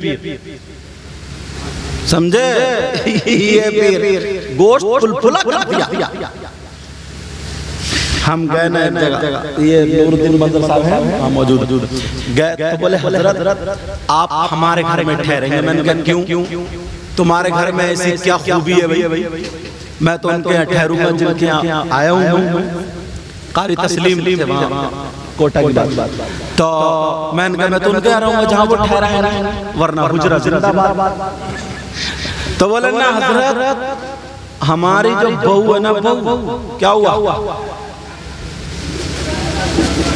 समझे? ये पीर गोश्त फुलफुला कर दिया। हम गए ना एक जगह, ये नूरुद्दीन बदर साहब हैं मौजूद, गए तो बोले हजरत आप हमारे घर में ठहरेंगे? मैंने कहा क्यों? तुम्हारे घर में ऐसी क्या खूबी है भाई? मैं तो उनके यहाँ ठहरूंगा जिनके यहाँ आया हूँ, कारी तस्लीम थे वहाँ कोटा की बात। तो मैंने कहा मैं तो उनके यहाँ रहूंगा जहाँ वो ठहरा है, वरना हुजरा जिंदाबाद। तो बोले ना हजरत हमारी जो बहू है ना, बहू क्या हुआ?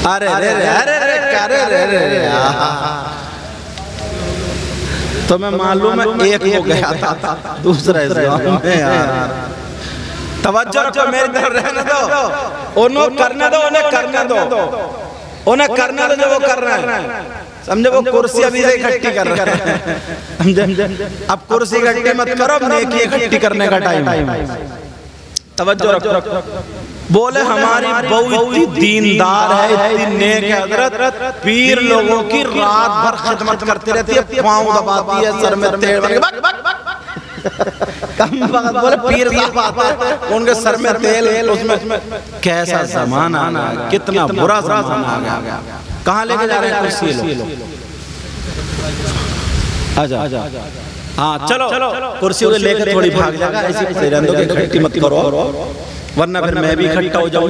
अरे रे रे अरे रे अरे रे रे, तो मैं मालूम है एक हो गया था, दूसरा इस गाँव में यार। तवज्जो रखो, मेरी तरफ रहने दो, उन्हें करने दो, उन्हें करने दो, उन्हें करने दो जो वो कर रहे हैं। समझे? वो कुर्सी अभी से इकट्ठी कर रहे हैं, समझे? अब कुर्सी इकट्ठी मत करो, नेकी इकट्ठी करने का टाइम है। तवज्जो रखो। बोले हमारी बहू इतनी दीनदार है, इतनी नेक है हजरत, पीर लोगों की रात भर खिदमत करती रहती है, पाँव दबाती है, सर में तेल बोले पीर साहब आते हैं उनके सर में तेल, उसमें कैसा जमाना आ गया, कितना बुरा जमाना आ गया। कहाँ लेके जा रहे हैं कुर्सी लोग? आजा। हाँ चलो कुर्सी लेकर थोड़ी भाग जाएगा, ऐसी खड़े रहने दो, इकट्ठी मत करो वरना फिर मैं भी इकट्ठा हो जाऊं।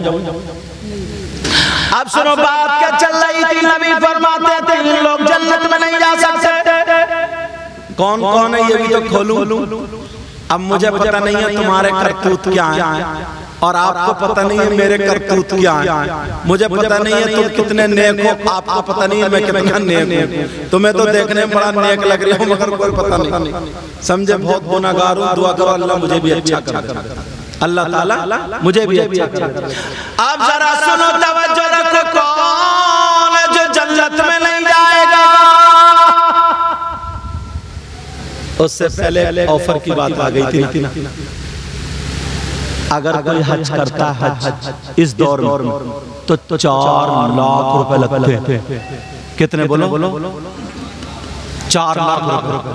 अब सुनो बात क्या चल रही थी। नबी फरमाते थे इन लोग जन्नत में नहीं जा सकते। कौन कौन है ये भी तो खोलूं। अब मुझे पता नहीं है तुम्हारे करतूत क्या हैं और आपको पता नहीं है मेरे करतूत क्या हैं। मुझे पता नहीं है तुम कितने नेक हो, आपको पता नहीं है मैं कितना नेक हूँ। तुम्हें तो देखने में बड़ा नेक लग रही हूँ मगर कोई पता नहीं। समझे? बहुत गुनाहगार हूँ, दुआ करो अल्लाह मुझे भी अच्छा कर दे। अल्लाह ताला मुझे भी अच्छा करे। अब जरा सुनो, तवज्जो रखो, कौन है जो जन्नत में नहीं जाएगा? उससे पहले ऑफर की बात आ गई थी ना, अगर कोई हज करता है इस दौर में तो 4 लाख रुपए लगते हैं। कितने बोलो? 4 लाख रुपए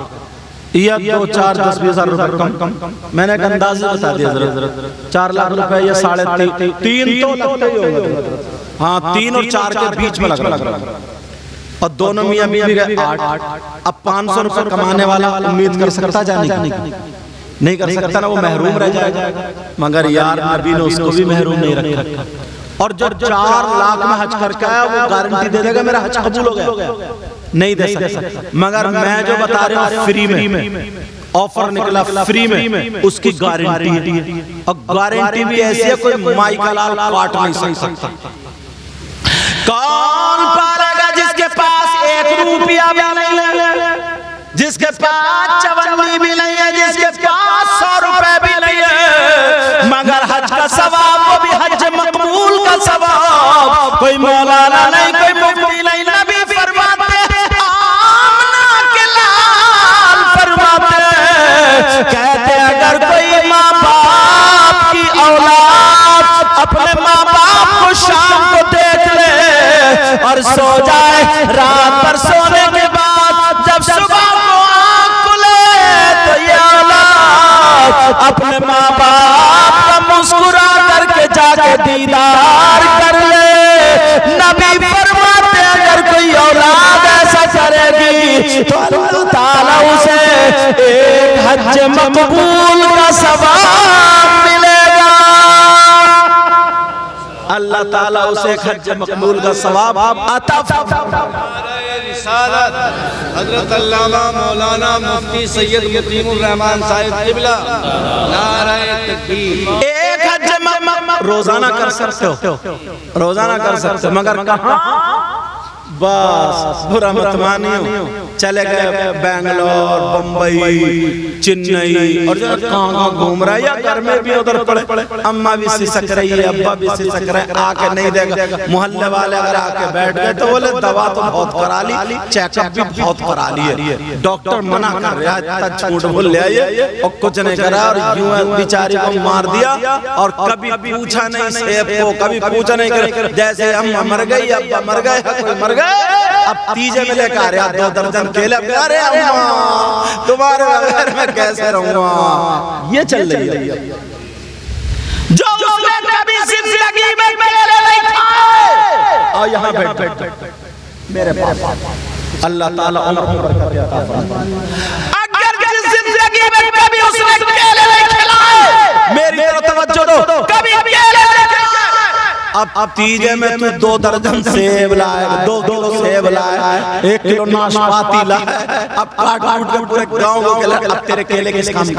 या 2, 4, 10, 20 हजार रुपए कम। मैंने एक अंदाज़ा बता दिया जरा, 4 लाख रुपए या 3.5 तो लगते ही होंगे। हाँ, 3 और 4 के बीच में लग रहा है। और दोनों मियां बीवी गए 8। अब 500 रुपए कमाने वाला उम्मीद कर सकता जाने की? नहीं कर सकता ना, वो महरूम रह जाएगा। मगर यार नबी ने उसको भी महरूम नहीं रखा। और जो 4 लाख में हज करके आया वो गारंटी दे देगा मेरा हज कबूल हो गया? नहीं दे सकता। मगर मैं जो बता रहा हूँ फ्री में ऑफर निकला, फ्री में उसकी गारंटी है। और गारंटी भी ऐसी है कोई माई का लाल काट नहीं सकता। कौन पालेगा जिसके पास 1 रुपया भी नहीं है, जिसके पास चवन्नी भी नहीं है, जिसके पास 100 रुपए भी नहीं है, मगर हज का सवाब, वो भी हज मकबूल का सवाब। कोई मौलाना नहीं, कोई मुफ्ती नहीं, नबी फरमाते आमना के लाल फरमाते, कहते अगर कोई माँ बाप की औलाद अपने माँ बाप को शाम को देख ले और सो जाए, रात भर सोने के बाद जब सुबह को आँख खुले तो ये औलाद अपने माँ बाप का मुस्कुरा करके जाके दीदार कर ले। नबी फरमाते अगर कोई औलाद ऐसा करेगी तो अल्लाह ताला उसे एक हज मकबूल का सवाब मिलेगा। अल्लाह ताला उसे एक हज मकबूल का सवाब अता रिसालत हजरत अल्लामा मौलाना मुफ्ती सैयद मुकीमुर रहमान साहिब क़िबला नाराए तकबीर। एक हज रोजाना कर सकते हो, रोजाना कर सकते हो, मगर कहाँ? बस बुरा मत मानियो, चले गए बेंगलोर, बम्बई, चेन्नई और कहाँ घूम रहा है, या घर में भी उधर पड़े। अम्मा भी सिसक रही है, अब्बा भी सिसक रहे, आके नहीं देगा। मोहल्ले वाले अगर आके बैठ गए तो बोले दवा तो बहुत करा ली, चेकअप भी बहुत करा ली, डॉक्टर मना कर रहा है, झूठ बोल लिया और कुछ नहीं करा, और यूं बेचारी को मार दिया। और कभी पूछा नहीं सेब को, कभी पूछा नहीं करे, जैसे हम मर गई, अब्बा मर गए, कोई मर गए, अब तीजे में लेकर आ रहा 2 दर्जन केले। अरे अम्मा तुम्हारे बगैर मैं कैसे रहूंगा? ये चल रही है। जो उसने कभी जिंदगी में केले नहीं खाए, और यहाँ बैठ मेरे पास अल्लाह ताला उम्र में बरकत अता फरमाए। अगर जिंदगी में कभी उसने केले नहीं खिलाए, मेरी तरफ तवज्जो दो, कभी केले नहीं खिलाए। अब तीजे में तू 2 दर्जन सेब लाए, 2 किलो सेब लाए, 1 किलो नाशपाती लाए, अब काट के पूरे गांव को केले। अब तेरे केले किस काम के?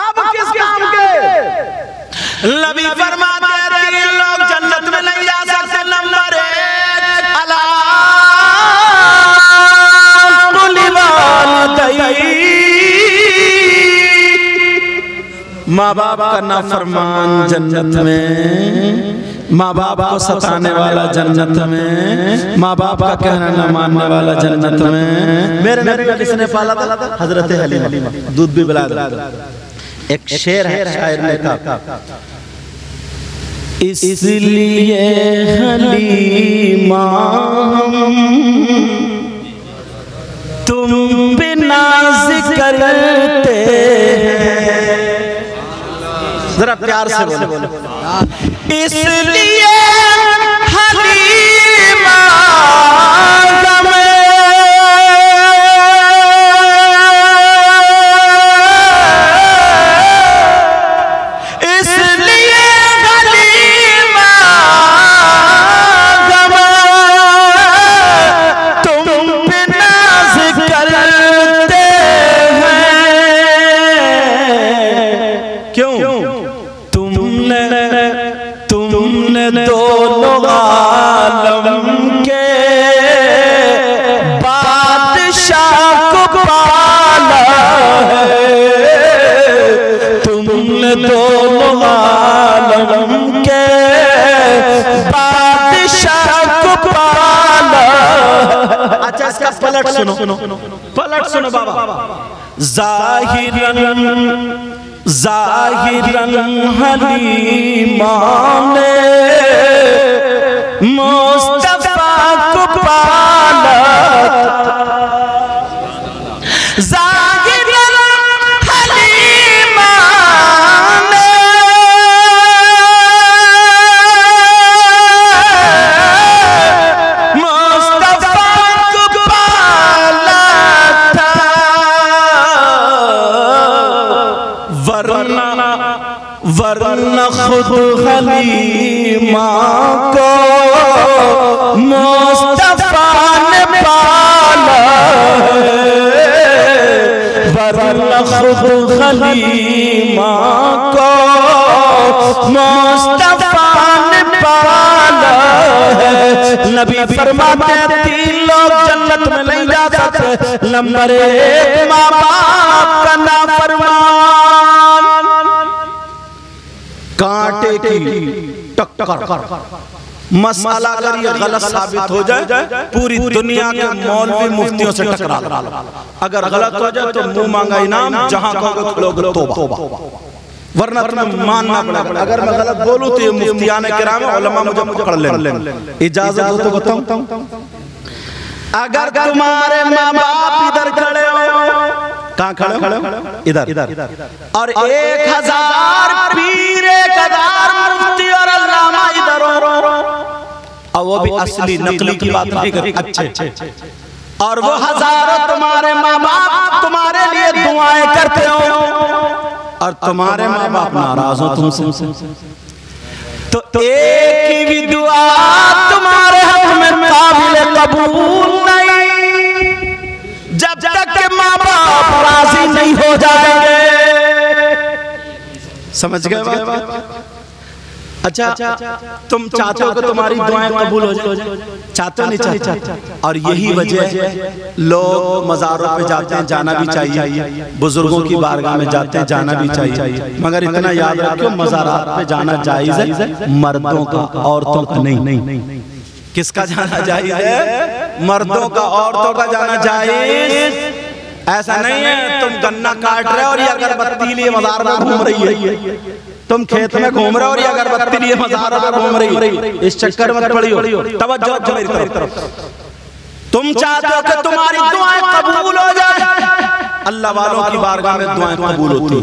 अब किस काम के? नबी फरमाते हैं 3 लोग जन्नत में नहीं जा सकते। नंबर 1 अला माँ बाप का नाफरमान जन्नत में, माँ बाप को सताने वाला जन्नत में, माँ बाप का कहना न मानने वाला जन्नत में। मेरे नबी का किसने पाला था? हजरत हलीमा, दूध भी पिलाया था। एक शेर है शायर ने कहा, इसलिए हलीमा तुम बिना जिक्र करते, जरा प्यार से बोलो, इसलिए हलीमा इसका पलट सुनो, पलट सुनो बाबा। ज़ाहिरन ज़ाहिरन हलीमा ने मुस्तफा को पाला, ज़ाहिरन हलीमा ने मुस्तफा को पाला था, वरना खुद हलीमा को मुस्तफा ने पाला है, वरना खुद हलीमा को मुस्तफा ने पाला है। नबी फरमाते हैं 3 लोग जन्नत में नहीं जा सकते, नंबर 1 माँ बाप का नाफरमान, कांटे की टक्कर, मसाला अगर ये गलत साबित हो जाए पूरी दुनिया के मौलवी मुफ्तियों से टकरा लो, अगर गलत हो जाए तो मुंह मांगा इनाम, जहां कहोगे खोलोगे तौबा, वरना तुम्हें मानना पड़ेगा। अगर मैं गलत बोलूं तो ये मुफ्तियाने किराम उलमा मुझे पकड़ लेंगे। इजाजत हो तो बताऊं, अगर तुम्हारे माँ बाप इधर खड़े हो, कहाँ खड़े हो? इधर, और 1000 पीर, 1000 मुफ्ती और अल्लामा इधर हो, और वो भी असली नकली की बात नहीं करते, अच्छे, और वो हजारों तुम्हारे माँ बाप तुम्हारे लिए दुआएं करते हो, और तुम्हारे माँ बाप नाराज हो तुमसे, तो एक की भी दुआ तुम्हारे हक में काबिल कबूल नहीं, जब तक के माँ बाप राजी नहीं हो जाएंगे। समझ गए बात? अच्छा, तुम चाहते हो कि तुम्हारी दुआएं कबूल हो जाए, चाहते हो नहीं चाहते? और यही वजह लोग मज़ारों पे जाते हैं, जाना भी चाहिए, बुजुर्गों की बारगाह में जाते हैं, जाना भी चाहिए, मगर इतना याद रखो मज़ारात पे जाना जायज़ है मर्दों का, औरतों का नहीं। किसका जाना जायज़ है? मर्दों का, औरतों का जाना जायज़। ऐसा नहीं है तुम गन्ना काट रहे हो और ये अगरबत्ती लिए मज़ार में घूम रही है, तुम खेत में घूम रहे हो और ये अगरबत्ती लिए मज़ार में घूम रही है, इस चक्कर में पड़ी हो। तवज्जो मेरी तरफ, तुम चाहते हो कि तुम्हारी दुआएं कबूल हो जाए, अल्लाह वालों की बारगाह में दुआएं कबूल होती,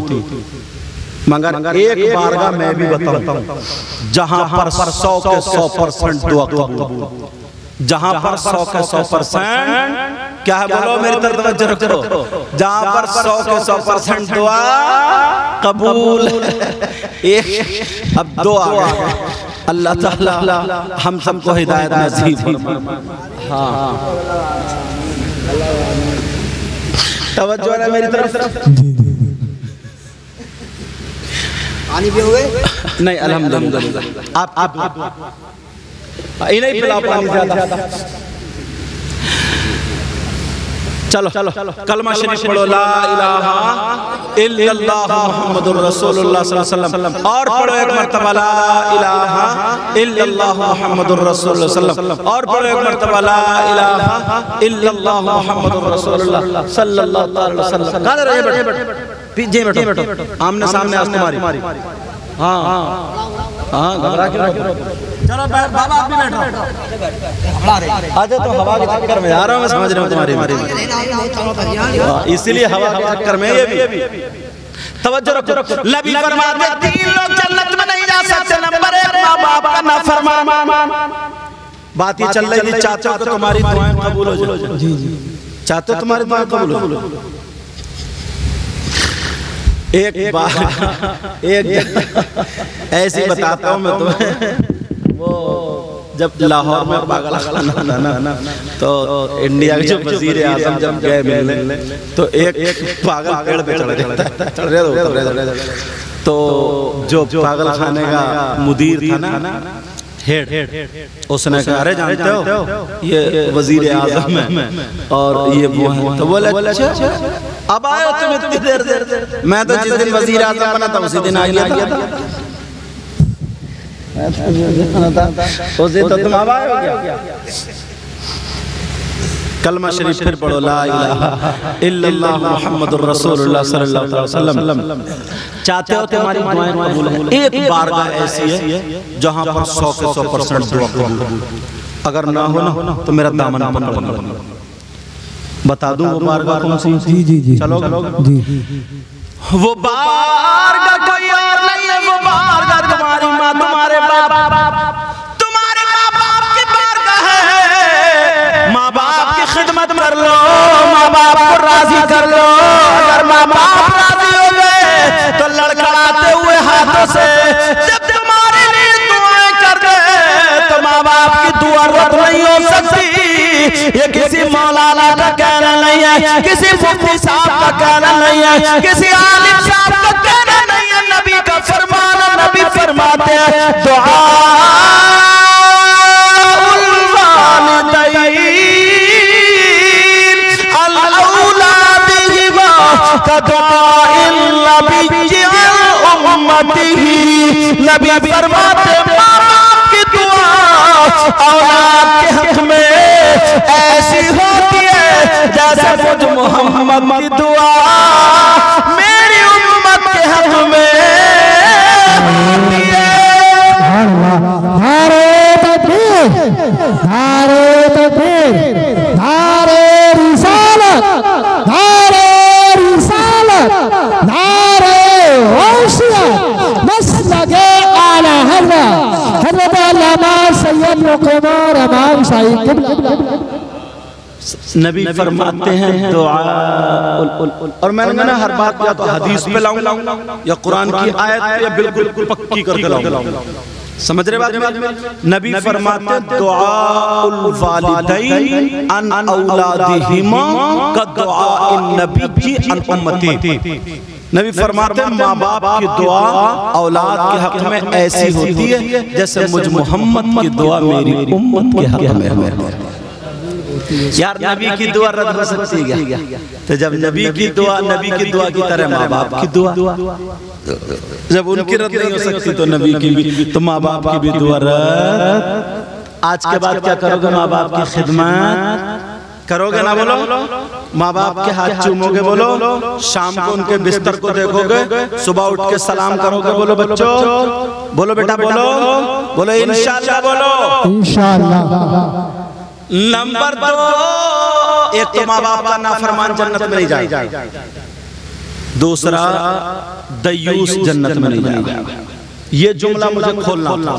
मगर एक बारगाह मैं भी बताता हूं जहां पर 100 के 100% दुआ कबूल, जहां पर 100 के 100% क्या है बोलो मेरी तरफ तवज्जो रखो, जहां पर 100 के 100% दुआ कबूल। एक अब दो आ गए, अल्लाह ताला हम सबको हिदायत नसीब फरमाए। हाँ तवज्जो है मेरी तरफ। पानी भी हो गए? नहीं अल्हम्दुलिल्लाह, आप नहीं पिलाओ पानी ज्यादा। चलो कलमा शरीफ पढ़ो, ला इलाहा इल्लल्लाह मुहम्मदुर रसूलुल्लाह सल्लल्लाहु अलैहि वसल्लम, और पढ़ो एक मर्तबा ला इलाहा इल्लल्लाह मुहम्मदुर रसूलुल्लाह सल्लल्लाहु अलैहि वसल्लम, और पढ़ो एक मर्तबा ला इलाहा इल्लल्लाह मुहम्मदुर रसूलुल्लाह सल्लल्लाहु अलैहि वसल्लम। कहां रहे? पीछे बैठो, आमने सामने आज तुम्हारी। हाँ घबरा क्यों? चलो बाबा आप भी बैठो। आज तो हवा के चक्कर में आ रहा हूँ, मैं समझ रहा हूँ तुम्हारी, इसीलिए हवा के चक्कर में ये भी। तवज्जो रखो, नबी फरमाते 3 लोग जन्नत में नहीं जा सकते, नंबर 1 माँ बाप का नाफरमान। बात ये चल रही थी, चाहते हो कि तुम्हारी दुआएं कबूल हो जाए, चाहते हो तुम्हारी दुआएं कबूल हो। एक बार ऐसी बताता हूँ मैं तुम्हें, वो जब लाहौर में पागल खाना ना तो इंडिया के जो वजीर आजम जब गए मिलने, तो एक पागल पेड़ पे चढ़ रहे, तो जो पागल खाने का मुदीर था ना, हेड, उसने कहा अरे जानते हो ये वजीर आजम है और ये वो है, तो बोले अच्छा अब आए हो तुम इतनी देर से? मैं तो जिस दिन वजीर आजम बना था उसी दिन आ गया था, उस दिन तो तुम अब आए हो क्या? कलमा शरीफ फिर पढ़ो, ला इलाहा इल्लल्लाह मुहम्मदुर रसूलुल्लाह सल्लल्लाहु अलैहि वसल्लम। चाहते हो तुम्हारी दुआएं कबूल हो? एक बारगाह ऐसी है जहां पर 100 के 100% दुआ कबूल। अगर ना हो ना तो मेरा दामन पकड़ना। बता दूं वो बारगाह कौन सी? जी जी जी चलो जी। वो बारगाह कोई और नहीं है, वो बारगाह तुम्हारी माँ, तुम्हारे बाप, तुम्हारे माँ बाप की बारगाह है। माँ बाप की खिदमत कर लो, माँ बाप को राजी कर लो। अगर माँ बाप राजी हो गए तो लड़खड़ाते हुए हाथों से जब तुम्हारे लिए दुआएं कर दे तो माँ बाप की दुआ रद्द नहीं हो सकती। ये किसी मौलाना का कहना नहीं है, किसी मुफ्ती साहब का कहना नहीं है, किसी आलिम साहब का कहना नहीं है, नबी का फरमान। नबी फरमाते हैं दुआउल वालिदैन अल औलादिहिमा कदुआइल नबी अल उम्मतिही। नबी फरमाते माँ बाप की दुआ औलाद के हक में ऐसी होती है जैसे मुझ मोहम्मद की दुआ मेरी उम्मत के हक में होती है। नारे तकबीर, नारे तकबीर, नारे रिसालत, नारे रिसालत, नारे होशियत, मसलके आला हज़रत अल्लामा सैयद मुक़र्रर इमाम साहिब क़िबला। नबी फरमाते हैं दुआ। और मैंने ना हर बात या तो हदीस पे लाऊंगा या कुरान की आयत पे या बिल्कुल पक्की करके लाऊंगा। समझ रहे बात? नबी फरमाते हैं दुआउल वालिदैन अन औलादिहिमा का दुआइन नबी अन उम्मती। नबी फरमाते हैं माँ बाप की दुआ औलाद के हक में ऐसी होती है जैसे मुझ मोहम्मद की दुआ मेरी उम्मत के हक में है। यार नबी की दुआ रद्द हो सकती है क्या? तो जब नबी की दुआ की तरह माँ बाप की दुआ जब उनकी रद्द नहीं हो सकती तो नबी की भी, तो माँ बाप की भी दुआ रद्द। आज के बाद क्या करोगे? माँ बाप की खिदमत करोगे ना? बोलो माँ बाप के हाथ चूमोगे? बोलो शाम को उनके बिस्तर को देखोगे? सुबह उठ के सलाम करोगे? बोलो बच्चों, बोलो बेटा, बोलो बोलो इंशाअल्लाह, बोलो इंशाअल्लाह। नंबर 2, एक तो माँ बाप का नाफरमान जन्नत में नहीं जाएगा, दूसरा दयूस जन्नत में नहीं जाएगा। ये जुमला मुझे खोलना था।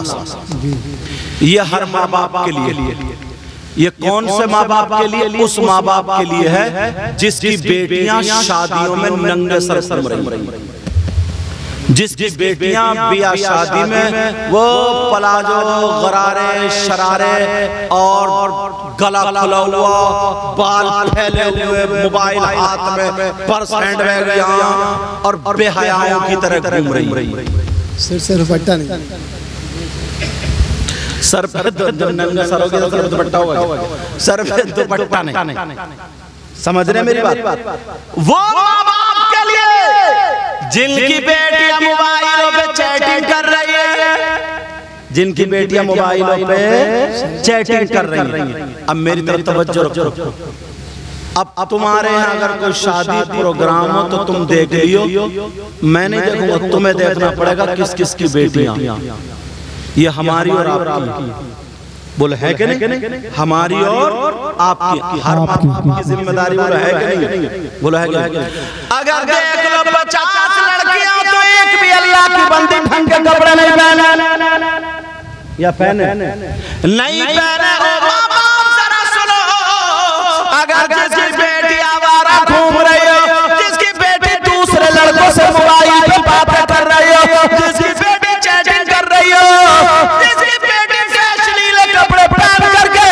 ये हर माँ बाप के लिए, ये कौन से माँ बाप के लिए? उस माँ बाप के लिए है जिसकी बेटियां शादियों में नंगे सर घूम रही, जिसकी बेटियां बिया शादी में वो पलाजो, गरारे, शरारे और गला खुला हुआ, बाल फैले हुए, मोबाइल हाथ में, पर्स हैंड बैग यहाँ और बेहयाओं की तरह घूम रही। सिर से दुपट्टा नहीं, सर पे नंगा सर हो गया, सर दुपट्टा होगा, सर पे दुपट्टा नहीं। समझ रहे मेरी बात? वो माँ बाप के लिए जिनकी बेटियां मोबाइलों पे चैटिंग कर रही है, जिनकी बेटियां मोबाइलों पे चैटिंग कर रही हैं। अब मेरी तरफ तवज्जो रखो। अब तुम्हारे यहाँ अगर कोई शादी प्रोग्राम हो तो तुम देख लियो, मैं नहीं देखूंगा, तुम्हें देखना पड़ेगा किस किस की बेटियां। ये हमारी और आपकी, बोले है कि नहीं? हमारी और आपकी, हर बाप की जिम्मेदारी, बोले है कि नहीं? बोले है कि नहीं? अगर देख लो 50 लड़कियां तो एक भी अल्लाह की बंदी ढंग के कपड़े नहीं पहने या पहने नहीं पहने। माँ बाप जरा सुनो, अगर जिसकी बेटी आवारा घूम रही हो, जिसकी बेटी दूसरे लड़कों से मोबाइल पे बातें कर रही हो, जिसकी बेटी चैटिंग कर रही हो, जिसकी बेटी फैशनीले कपड़े पहन करके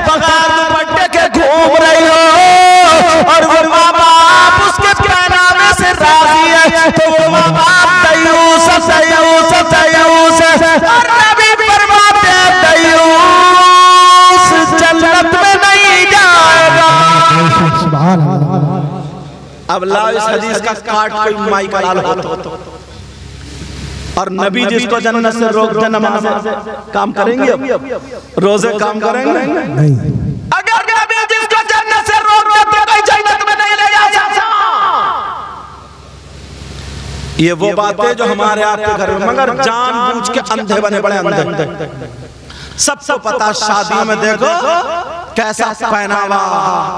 बगैर दुपट्टे के घूम रही हो और वो माँ बाप उसके पहनावे से राजी है, तो वो माँ बाप दयूस दयूस दयूस और नबी फरमाते हैं दयूस जन्नत में नहीं जाएगा। सुभान अल्लाह। अब लाओ इस हदीस का काट कोई माई का लाल होता और नबी जिसको जन्नत से रोक दे, नमाज काम करेंगे, अब रोजे काम करेंगे नहीं। अगर नबी जिसको जन्नत ये वो बातें जो हमारे आपके घर में, मगर जानबूझ के अंधे बने बड़े अंधे। सबको पता शादियों में देखो कैसा पहनावा,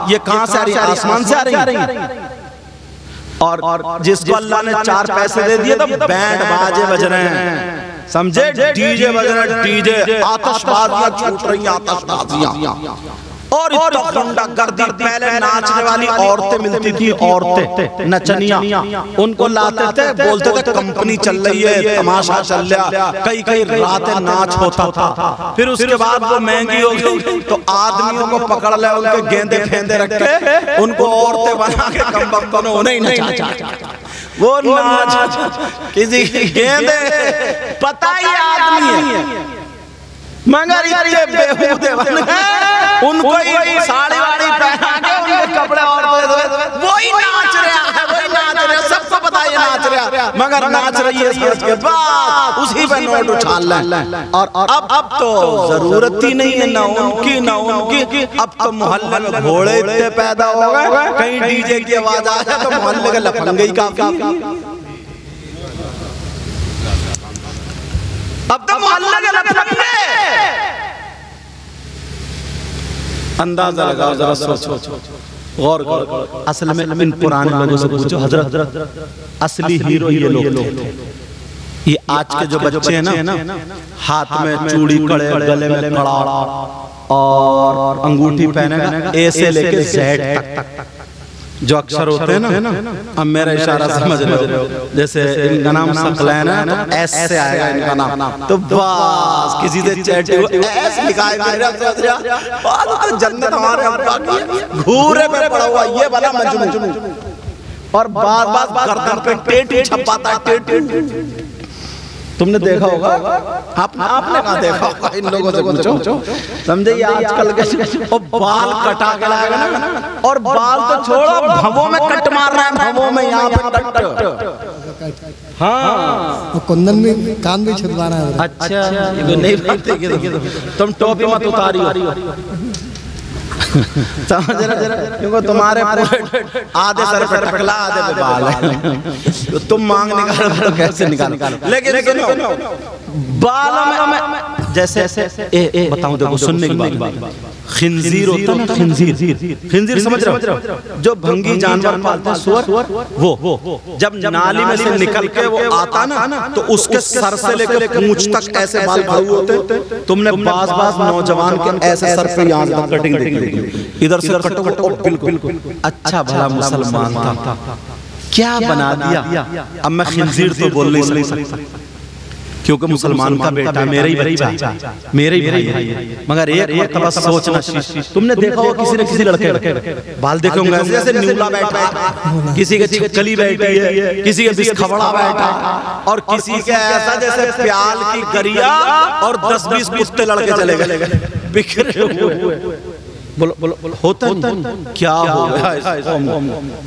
ये कहां से आ रही है? आसमान से आ रही है। और जिसको अल्लाह ने 4 पैसे दे दिए तो बैंड बाजे बज रहे हैं, समझे? डीजे बज रहे हैं, डीजे, आतिशबाजियां छूट रही हैं, आतिशबाजियां। और इतना गर्दी, पहले नाचने वाली औरतें मिलती थी, औरतें नचनिया, उनको लाते थे, बोलते थे कंपनी चल रही है, तमाशा चल रहा, कई कई रातें नाच होता था। फिर उसके बाद वो महंगी हो गई तो आदमियों को पकड़ ले, उनके गेंदे फेंदे रख के उनको औरतें बना के कम उन्हें नचा, वो नाच किसी गेंदे, पता ही आदमी है मगर इतने बेहूदे बन गए, उनको ही साड़ी वाड़ी पहना के उनके कपड़े और वही नाच रहा है, वही नाच रहा है, सबको पता है ये नाच रहा, मगर नाच रही है सोच के बाद उसी पे नोट उछाल लें। और अब तो जरूरत ही नहीं है ना उनकी ना उनकी। अब तो मोहल्ले में घोड़े इतने पैदा हो गए, कहीं डीजे की आवाज आ जाए तो मोहल्ले के लफंगे ही काफी। अब तो मोहल्ले के लफंगे, अंदाजा लगाओ जरा, सोचो, गौर करो। असल में इन पुराने लोगों से पूछो, हजरत असली हीरो ये लोग थे। ये आज के जो बच्चे हैं ना, हाथ में चूड़ी, कड़े, गले में कड़ा और अंगूठी पहनेगा ए से लेके जेड तक जो अक्षर होते हैं ना। अब मेरा इशारा समझ रहे हो, जैसे इनका नाम सकलैन है तो एस से आएगा इनका नाम, तो बस किसी से चैट एस लिखा है, तो जन्नत हमारे अब्बा की घूरे पे पड़ा हुआ ये वाला मजनू, और बार गर्दन पे टेटू छपाता है, टेटू। तुमने देखा होगा, आपने कहाँ देखा होगा, इन लोगों से पूछो, समझे? ये आजकल के बाल कटा के लाएगा ना, और बाल तो छोड़ो, भवों में कट मार रहा है, भवों में यहाँ पे कट। हाँ, कुंदन में कान भी छिदवाना है। अच्छा, ये नहीं बात है, तुम टोपी मत उतारियो, समझ रहे? क्योंकि तुम्हारे आधे सर पे टकला, आधे पे बाल है, तो तुम मांग निकालो तो कैसे निकालो? लेकिन सुनो, बालों में जैसे बताऊं, देखो सुनने की बात, खिंजीर होता है ना, खिंजीर समझ रहे हो? जो भंगी जानवर पालते हैं, सुअर, वो जब नाली में से निकल के वो आता ना, तो उसके सर से लेकर पूंछ तक ऐसे बाल खड़े होते। तुमने बाज नौजवान के ऐसे सर पे यहाँ तक कटिंग देखी, इधर से कटो, बिल्कुल अच्छा भला मुसलमान था, क्या बना दिया? अब मैं खिंजीर तो बोल नहीं सकता, क्योंकि मुसलमान का बेटा मेरा ही बच्चा, मेरा ही भाई है। मगर एक मर्तबा सोचना, तुमने देखा हो किसी ने किसी लड़के बाल देखे होंगे ऐसे, जैसे न्यूला बैठा, किसी के छिपकली बैठी है, किसी के बिस्खबड़ा बैठा, और किसी के ऐसा जैसे प्याल की गरिया और 10-20 कुत्ते लड़के चले गए बिखरे हुए। बोलो होता है क्या हो गया?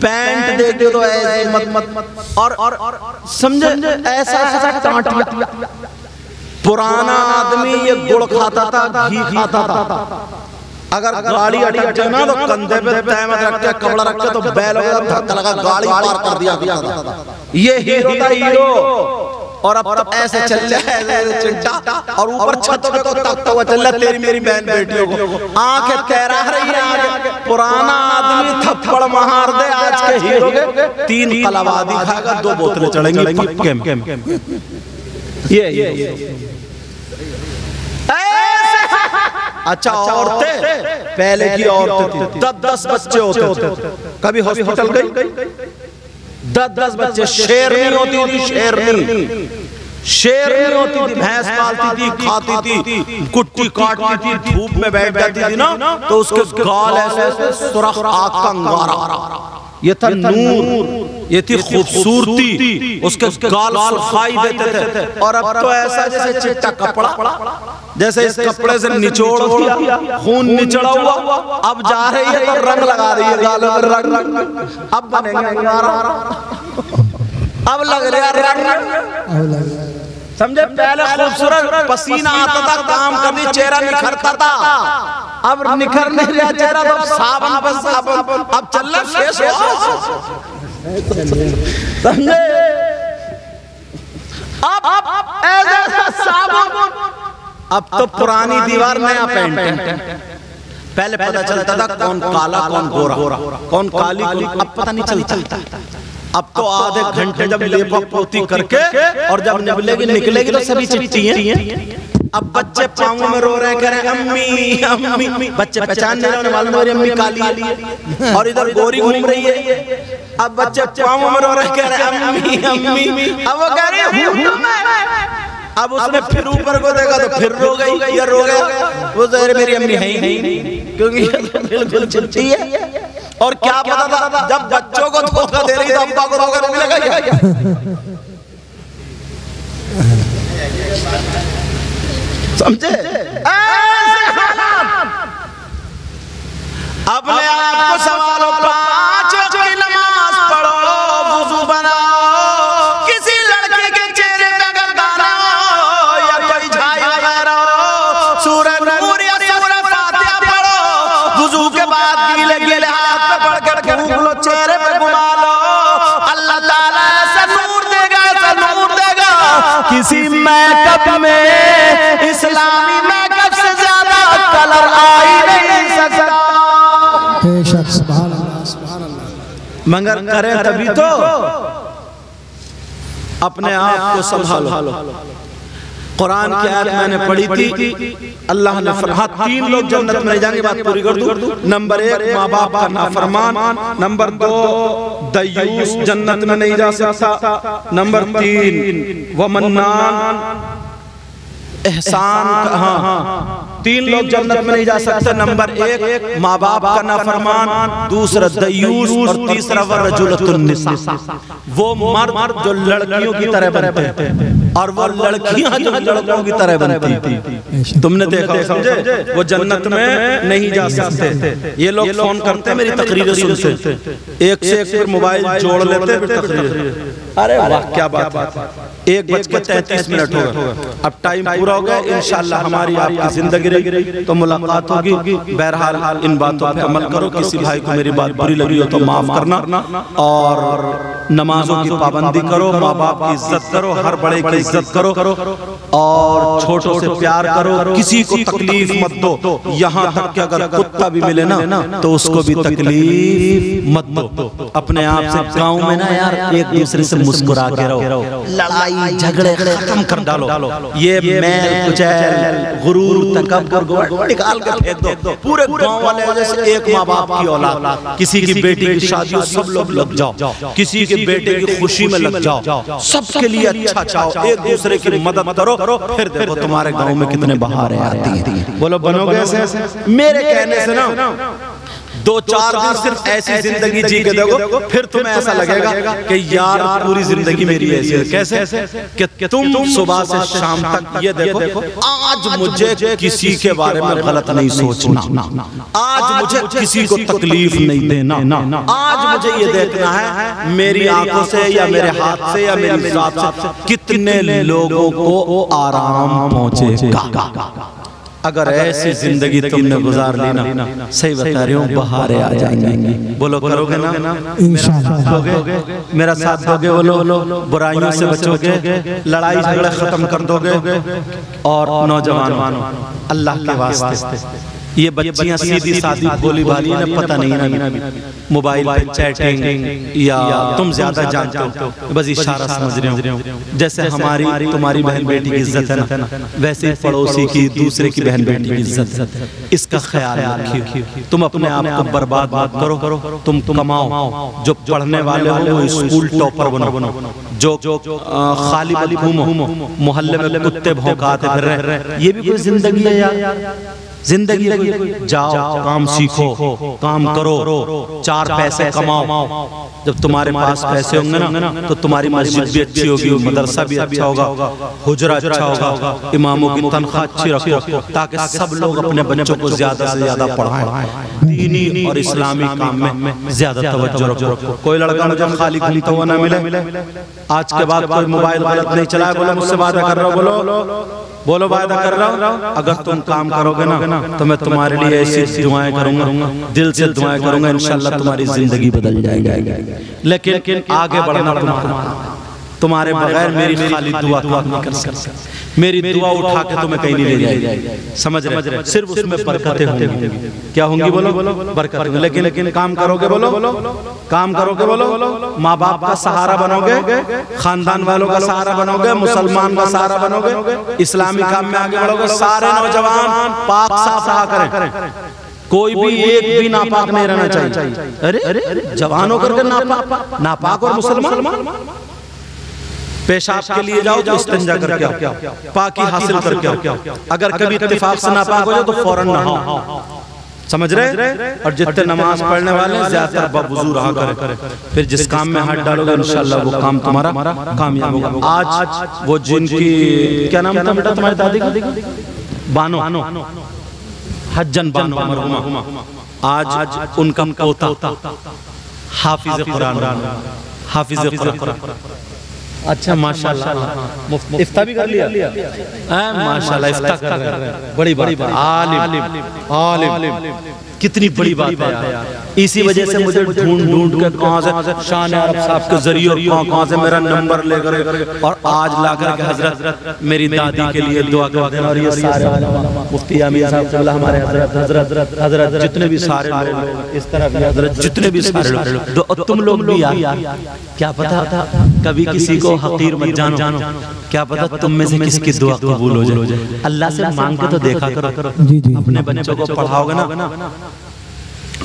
पैंट देखते तो ऐसे मत और समझे ऐसा टांटिया। पुराना आदमी ये गुड़ खाता था, घी खाता था, अगर गाड़ी अटक जाए ना तो कंधे पे तहमत रख के, कपड़ा रख के, तो बैल धक्का लगा गाड़ी पार कर दिया। ये हीरो था, हीरो। और अब तो ऐसे चल रहा है चिट्टा, और ऊपर छतों पे को तकता हुआ चल रहा है तेरी मेरी बहन बेटियों को, आंखें तैरा रही है आगे। पुराना आदमी थप्पड़ मार दे, आज के हीरो के 3 कलावादी खाएगा, 2 बोतलें चढ़ेंगी पक्के। ये अच्छा, औरतें पहले की औरतें थी, 10-10 बच्चे होते थे, कभी हॉस्पिटल गई, 10-10 बच्चे, शेरनी होती थी, शेरनी होती थी, भैंस पालती थी, खाती थी, कुट्टी काटती थी, धूप में बैठ जाती थी ना, तो उसके गाल ऐसे सुर्ख आग का अंगारा, ये था नूर, ये थी खूबसूरती, उसके गाल सुर्खाई देते थे। और अब तो ऐसा जैसे चिट्टा कपड़ा, जैसे इस कपड़े से निचोड़ दिया, खून निचड़ा हुआ, अब जा रही है तो रंग लगा रही है गालों में, रंग अब बनेंगे अंगारा, अब लग रहा रंग, समझे? पहले खूबसूरत पसीना आता था, काम करनी, चेहरा निखरता था, अब निखर नहीं रहा चेहरा, तो साबुन पर साबुन, अब चल रहा फेस वॉश, समझे? अब तो पुरानी दीवार नया पेंट है। पहले पता चलता था कौन काला कौन गोरा, कौन काली कौन, अब पता नहीं चलता। अब तो आधे घंटे जब लेपा पोती करके और जब निकलेगी तो सभी चिट्ठी हैं। अब बच्चे पाँव में रो रहे कह रहे अम्मी अम्मी, बच्चे पहचान नहीं रहे, मालूम मेरी अम्मी काली है और इधर गोरी घूम रही है। अब बच्चे पाँव में रो रहे कह रहे अम्मी अम्मी, अब वो कह रही है। अब उसने फिर ऊपर को देखा तो फिर रो गई, या रो गया वो तो मेरी अम्मी है ही नहीं, क्योंकि बिल्कुल चिट्ठी है। और क्या पता था जब बच्चों को धोखा दे रही तो अब्बा को धोखा नहीं मिलेगा क्या? समझे? अपने आप को संभालो, 5 वक्त की नमाज पढ़ो, वुजू बनाओ, किसी लड़के के चेहरे पे अगर दाना हो या कोई झाई वगैरह हो, सूरह नूर या सूरह फातिहा पढ़ो, वुजू के बाद गीले गीले हाथ पे पढ़कर फूंक लो, चेहरे पे घुमा लो, अल्लाह ताला ऐसा नूर देगा, ऐसा नूर देगा, किसी मेकअप में, इस्लामी मेकअप से ज्यादा कलर आ ही नहीं सकता। मगर करे तभी तो अपने आप को संभालो। कुरान की आयत मैंने पढ़ी थी, अल्लाह ने फरमाया 3 लोग जन्नत में जाएंगे। बात पूरी कर दूं। नंबर 1 माँ बाप का नाफरमान, नंबर 2 दयूस जन्नत में नहीं जा सकता, नंबर 3 वमन्नान एहसान। हाँ 3 लोग जन्नत में नहीं जा सकते। नंबर 1 माँ बाप का नाफरमान, दूसरा दयूस और तीसरा वरजुलतुन निसा, वो मर्द जो लड़कियों की तरह बनते हैं और वो लड़कियां जो लड़कों की तरह बनती थी। तुमने देखा, समझे? वो जन्नत में नहीं जा सकते। ये लोग फोन करते हैं, मेरी तकरीरें सुनते, एक से एक फिर मोबाइल जोड़ लेते फिर तकरीर। अरे वाह क्या बात है। 1:33 हो गए, अब टाइम पूरा हो गया। इंशाअल्लाह हमारी आपकी जिंदगी रही तो मुलाकात होगी। बहरहाल इन बातों पे अमल करो। किसी भाई को मेरी बात बुरी लगी हो तो माफ करना, और नमाजों की पाबंदी करो, माँ बाप की इज्जत करो, हर बड़े की इज्जत करो, और छोटों से प्यार करो, किसी को तकलीफ मत दो। यहाँ तक कि अगर कुत्ता भी मिले ना तो उसको भी तकलीफ मत दो। अपने आप से गाँव में ना यार एक दूसरे से मुस्कुरा के रहो, लड़ाई झगड़े खत्म कर डालो। ये मैल कुचैल गुरूर तकब्बुर निकाल के फेंक दो। पूरे गांव वाले जैसे एक माँ बाप की औलाद, किसी की बेटी की शादी हो सब लोग लग जाओ, किसी के बेटे की खुशी में लग जाओ, सबके लिए अच्छा चाहो, एक दूसरे की मदद करो। फिर देखो तुम्हारे गांव में कितने बहारें आती हैं। बोलो बनोगे ऐसे? मेरे कहने से ना 2-4 दिन सिर्फ ऐसी जिंदगी जी के देखो, फिर तुम्हें ऐसा लगेगा कि यार पूरी जिंदगी मेरी ऐसी है। कैसे? कि तुम सुबह से शाम तक ये देखो, आज मुझे किसी के बारे में गलत नहीं सोचना, आज मुझे किसी को तकलीफ नहीं देना, आज मुझे ये देखना है मेरी आंखों से या मेरे हाथ से या मेरी ज़ात से कितने लोगों को आराम पहुंचेगा। अगर ऐसी जिंदगी तुमने गुजार ली ना, सही बता रही हूँ, बहारें आ जाएंगी। बोलो करोगे ना? इंशाअल्लाह मेरा साथ दोगे? बोलो बुराइयों से बचोगे, लड़ाई झगड़ा खत्म कर दोगे। और नौजवान अल्लाह के वास्ते ये बच्चियां सीधी सादी भोली भाली ने पता नहीं ना, मोबाइल पे चैटिंग या तुम ज्यादा जानते हो, बस इशारा समझ रहे हो। जैसे हमारी तुम्हारी बहन बेटी की इज्जत है ना, वैसे पड़ोसी की दूसरे की बहन बेटी की इज्जत है। इसका ख्याल रखिए। तुम अपने आप को बर्बाद मत करो, तुम कमाओ। जो पढ़ने वाले हो वो स्कूल टॉपर बनो, जो खाली वाली घूमो, मोहल्ले में कुत्ते भौंकाते फिर रहे, ये भी कोई जिंदगी है यार? जिंदगी जाओ, काम सीखो, काम करो, 4 पैसे कमाओ। जब तुम्हारे पास पैसे होंगे ना तो तुम्हारी मस्जिद भी अच्छी होगी, मदरसा भी अच्छा होगा, हुजरा अच्छा होगा, इमामों की तनख्वाह अच्छी रखो, ताकि सब लोग अपने बच्चों को ज्यादा से ज्यादा पढ़ाएं, दीनी और इस्लामी काम में ज्यादा तवज्जो रखो। कोई लड़का मुझे खाली घूमता हुआ ना मिले, आज के बाद कोई मोबाइल गलत नहीं चलाए। बोलो मुझसे वादा कर रहा हूँ, बोलो वादा कर रहा हूँ, अगर तुम काम करोगे ना तो मैं तुम्हारे लिए ऐसी दुआएं करूंगा, दिल से दुआएं करूंगा, इंशाल्लाह तुम्हारी जिंदगी बदल जाएगी। लेकिन आगे बढ़ना तुम्हारा, तुम्हारे बगैर मेरी खाली दुआ तो आप नहीं कर सकते। मेरी दुआ उठा के तुम्हें कहीं नहीं ले जाएगी, समझ रहे? सिर्फ उसमें बरकतें होंगी। क्या होंगी बोलो? बरकत। लेकिन काम करोगे बोलो, काम करोगे बोलो, माँ बाप का सहारा बनोगे, खानदान वालों का सहारा बनोगे, मुसलमान का सहारा बनोगे, इस्लामी काम में आगे बढ़ोगे। सारे नौजवान पाक साफ रहा करें, कोई भी एक भी नापाक नहीं रहना चाहिए। अरे जवान होकर के नापाक और मुसलमान। पेशाब के लिए जाओ तो इस्तिंजा करके आओ, पाकी हासिल करके आओ। अगर कभी इत्तेफाक से नापाक हो जाए तो फौरन नहाओ, समझ रहे? और जितने नमाज पढ़ने वाले ज्यादातर बावजूद रहा करें, फिर जिस काम में हाथ डालोगे इंशाल्लाह वो काम तुम्हारा कामयाब होगा। आज वो जिनकी क्या नाम था बेटा तुम्हारी दादी का? बानो, हज्जन बानो मरहुमा, आज उनका पोता हाफिज कुरान, हाफिज कुरान। अच्छा माशाल्लाह, इफ्ता भी कर लिया? माशाल्लाह इफ्ता कर रहे हैं, बड़ी बड़ी आलिम, कितनी बड़ी बात है यार। इसी वजह से मुझे ढूंढ के कहां से शान अरब साहब के जरिए कहां से मेरा नंबर लेकर और आज लाकर के हजरत मेरी दादी के लिए दुआ कर देना। और ये सारे मुफ्ती आमीन साहब, हमारे हजरत जितने भी सारे लोग इस तरह हजरत जितने भी सारे लोग, तुम लोग भी यार, क्या पता कभी किसी को हकीर मत जानो, क्या पता तुम में से किसकी दुआ कबूल हो जाए। अल्लाह से मांग के तो देखा करो, अपने बच्चों को पढ़ाओगे ना।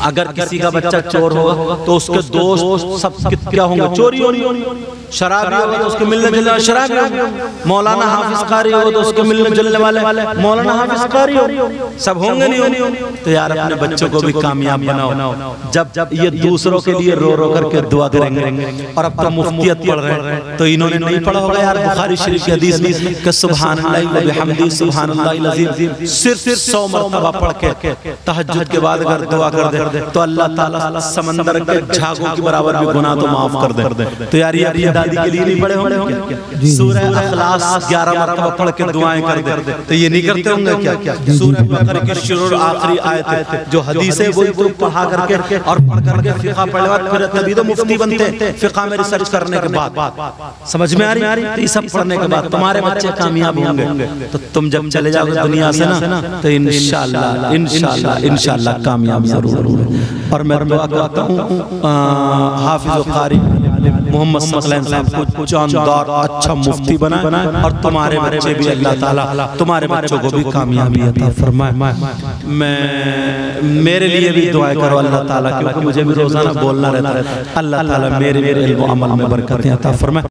अगर किसी का बच्चा चोर होगा तो उसके दोस्त सब क्या होंगे? चोरी होगी। शराबी होगा तो उसके मिलने जुलने वाले शराबी होंगे। मौलाना हाफिज कारी होगा तो उसके मिलने जुलने वाले मौलाना हाफिज कारी होंगे। सब होंगे नहीं होंगे? तो यार अपने बच्चों को भी कामयाब बनाओ। जब ये दूसरों के लिए रो रो करके दुआ करेंगे और अब तो मुफ्तियत पढ़ रहे हैं तो इन्होंने नहीं पढ़ा होगा यार बुखारी शरीफ की हदीस में कि सुभानअल्लाह व बिहम्दी सुभानअल्लाहिल अज़ीम सिर्फ 100 मरतबा पढ़ के तहज्जुद के बाद अगर दुआ कर दे तो अल्लाह ताला समंदर के झागों के बराबर भी गुनाह तो माफ कर दे। तो यार ये अपनी दादी के लिए नहीं पढ़े होंगे? सूरह अखलास 11 मरतबा पढ़ के दुआएं कर दे, तो ये नहीं करते होंगे क्या? सूरह बकरा की शुरू आखिरी आयत जो हदीस है वही तो पढ़ा करके और पढ़ करके फिक़ह पढ़ने बाद फिर तभी तो मुफ्ती बनते हैं। फिक़ह में रिसर्च करने के बाद समझ में आ रही? तो ये सब पढ़ने के बाद तुम्हारे बच्चे कामयाब होंगे। तो तुम जब चले जाओगे दुनिया से ना तो इंशाअल्लाह इंशाअल्लाह इंशाअल्लाह कामयाब जरूर होंगे। और मैं दुआ करता हूँ हाफिज कारी मोहम्मद सल्लल्लाहु अलैहि वसल्लम को जानदार अच्छा मुफ्ती बनाए और तुम्हारे बच्चे भी अल्लाह ताला तुम्हारे बच्चों को भी कामयाबी अता फरमाए। मैं मेरे लिए भी दुआ करो अल्लाह ताला, क्योंकि मुझे भी रोजाना बोलना रहता है। अल्लाह ताला मेरे इल्म अमल में बरकतें अता फरमाए।